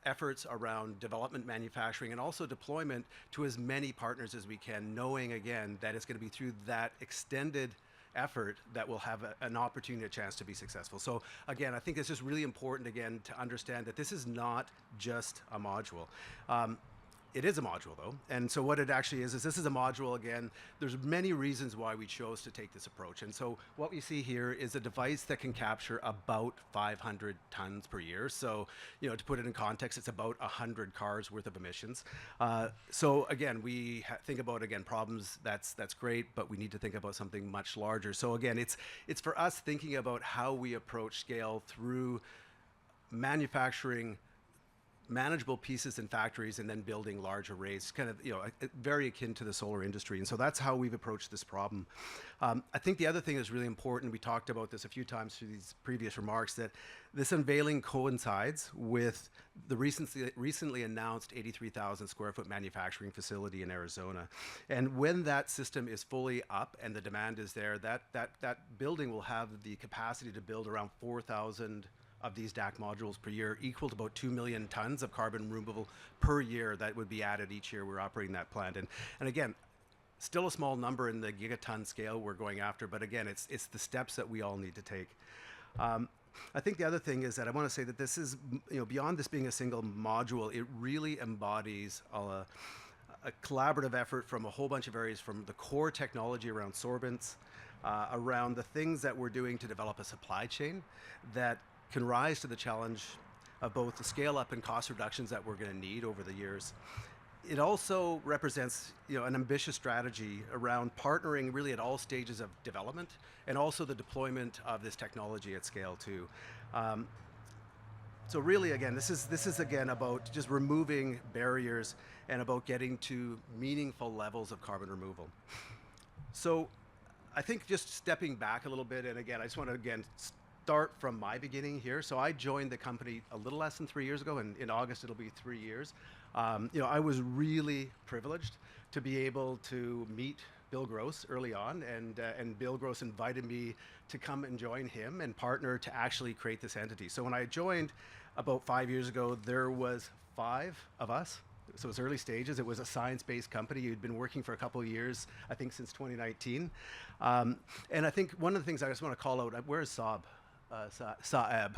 efforts around development, manufacturing, and also deployment to as many partners as we can, knowing again that it's going to be through that extended effort that we'll have an opportunity, a chance to be successful. So again, I think it's just really important again to understand that this is not just a module. It is a module though, and so what it actually is this is a module. Again, there's many reasons why we chose to take this approach, and so what we see here is a device that can capture about 500 tons per year. So, you know, to put it in context, it's about 100 cars worth of emissions. So again, we think about, again, problems, that's great, but we need to think about something much larger. So again, it's for us thinking about how we approach scale through manufacturing manageable pieces in factories and then building large arrays, kind of, you know, very akin to the solar industry. And so that's how we've approached this problem. I think the other thing that's really important, we talked about this a few times through these previous remarks, that this unveiling coincides with the recently announced 83,000 square foot manufacturing facility in Arizona. And when that system is fully up and the demand is there, that building will have the capacity to build around 4,000 of these DAC modules per year, equal to about 2 million tons of carbon removal per year that would be added each year we're operating that plant. And again, still a small number in the gigaton scale we're going after, but again, it's the steps that we all need to take. I think the other thing is that I want to say that this is, you know, beyond this being a single module, it really embodies a collaborative effort from a whole bunch of areas, from the core technology around sorbents, around the things that we're doing to develop a supply chain that can rise to the challenge of both the scale up and cost reductions that we're going to need over the years. it also represents, an ambitious strategy around partnering really at all stages of development and also the deployment of this technology at scale too. So really, again, this is again about just removing barriers and about getting to meaningful levels of carbon removal. So I think just stepping back a little bit, and again, I just want to start from my beginning here. So I joined the company a little less than 3 years ago, and in August it'll be 3 years. I was really privileged to be able to meet Bill Gross early on, and Bill Gross invited me to come and join him and partner to actually create this entity. So when I joined about 5 years ago, there was 5 of us. So it was early stages. It was a science-based company. You'd been working for a couple of years, I think since 2019. And I think one of the things I just want to call out, where's Saab? Saab.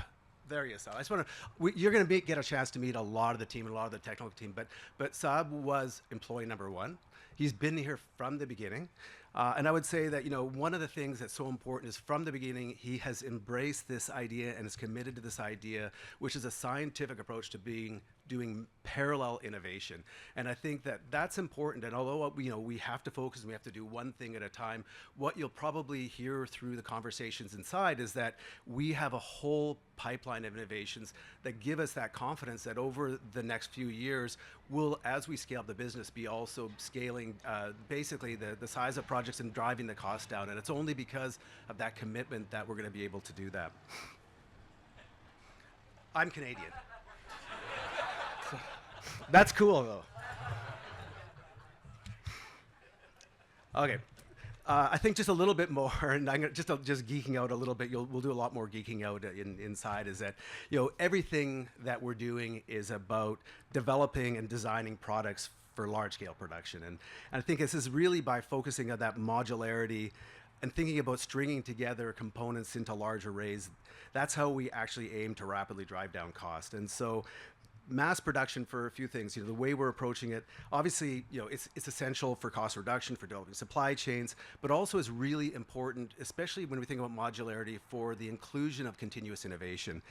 There he is. I just want to. You're going to get a chance to meet a lot of the team and a lot of the technical team. But Saab was employee number 1. He's been here from the beginning, and I would say that one of the things that's so important is from the beginning he has embraced this idea and is committed to this idea, which is a scientific approach to doing parallel innovation. And I think that that's important. And although we have to focus and we have to do one thing at a time, what you'll probably hear through the conversations inside is that we have a whole pipeline of innovations that give us that confidence that over the next few years, we'll, as we scale up the business, be also scaling basically the size of projects and driving the cost down. And it's only because of that commitment that we're going to be able to do that. I'm Canadian. That's cool, though. Okay. I think just a little bit more, and I'm gonna, just geeking out a little bit. We'll do a lot more geeking out inside. Is that everything that we're doing is about developing and designing products for large-scale production, and I think this is really by focusing on that modularity and thinking about stringing together components into large arrays. That's how we actually aim to rapidly drive down cost. And so mass production for a few things, the way we're approaching it, obviously, it's essential for cost reduction, for developing supply chains, but also is really important, especially when we think about modularity, for the inclusion of continuous innovation.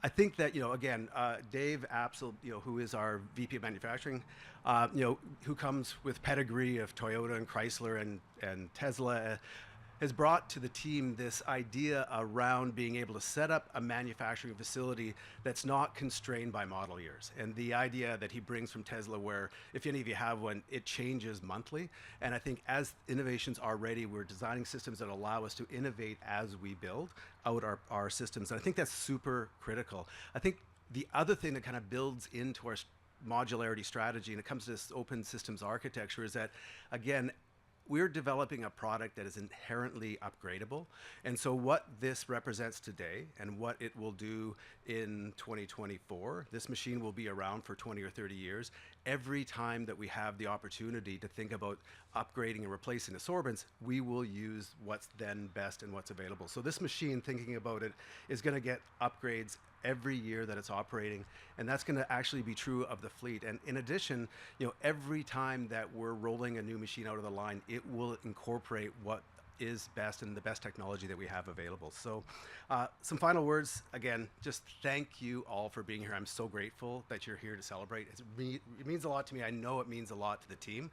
I think that, again, Dave Apsel, who is our VP of manufacturing, who comes with pedigree of Toyota and Chrysler and Tesla, has brought to the team this idea around being able to set up a manufacturing facility that's not constrained by model years. And the idea that he brings from Tesla, where if any of you have one, it changes monthly. And I think as innovations are ready, we're designing systems that allow us to innovate as we build out our systems. And I think that's super critical. I think the other thing that kind of builds into our modularity strategy, and it comes to this open systems architecture, is that, again, we're developing a product that is inherently upgradable. And so what this represents today and what it will do in 2024, this machine will be around for 20 or 30 years. Every time that we have the opportunity to think about upgrading and replacing the sorbents, we will use what's then best and what's available. So this machine, thinking about it, is going to get upgrades every year that it's operating, and that's going to actually be true of the fleet. And in addition, every time that we're rolling a new machine out of the line, it will incorporate what is best and the best technology that we have available. So some final words. Again, just thank you all for being here. I'm so grateful that you're here to celebrate. It means a lot to me. I know it means a lot to the team.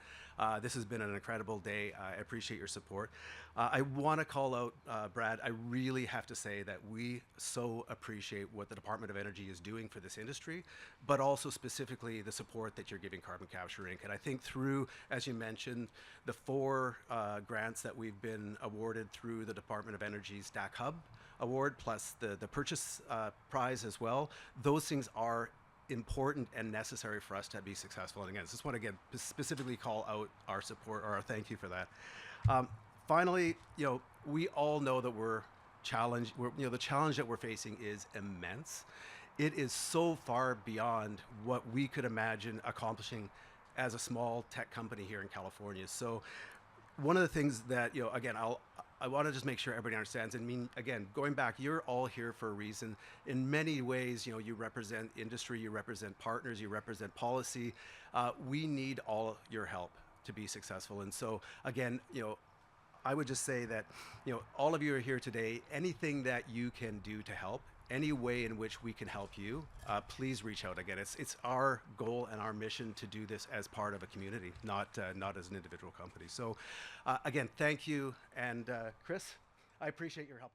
This has been an incredible day. I appreciate your support. I want to call out, Brad, I really have to say that we so appreciate what the Department of Energy is doing for this industry, but also specifically the support that you're giving CarbonCapture Inc. And I think through, as you mentioned, the 4 grants that we've been awarded through the Department of Energy's DAC Hub Award, plus the purchase prize as well, those things are important and necessary for us to be successful. And again, I just want to specifically call out our support or our thank you for that. Finally, we all know that we're challenged. The challenge that we're facing is immense. It is so far beyond what we could imagine accomplishing as a small tech company here in California. So one of the things that, again, I want to just make sure everybody understands. And again, going back, you're all here for a reason. In many ways, you represent industry, you represent partners, you represent policy. We need all your help to be successful. And so, again, I would just say that, all of you are here today. Anything that you can do to help any way in which we can help you, please reach out. Again, it's our goal and our mission to do this as part of a community, not as an individual company. So again, thank you. And Chris, I appreciate your help.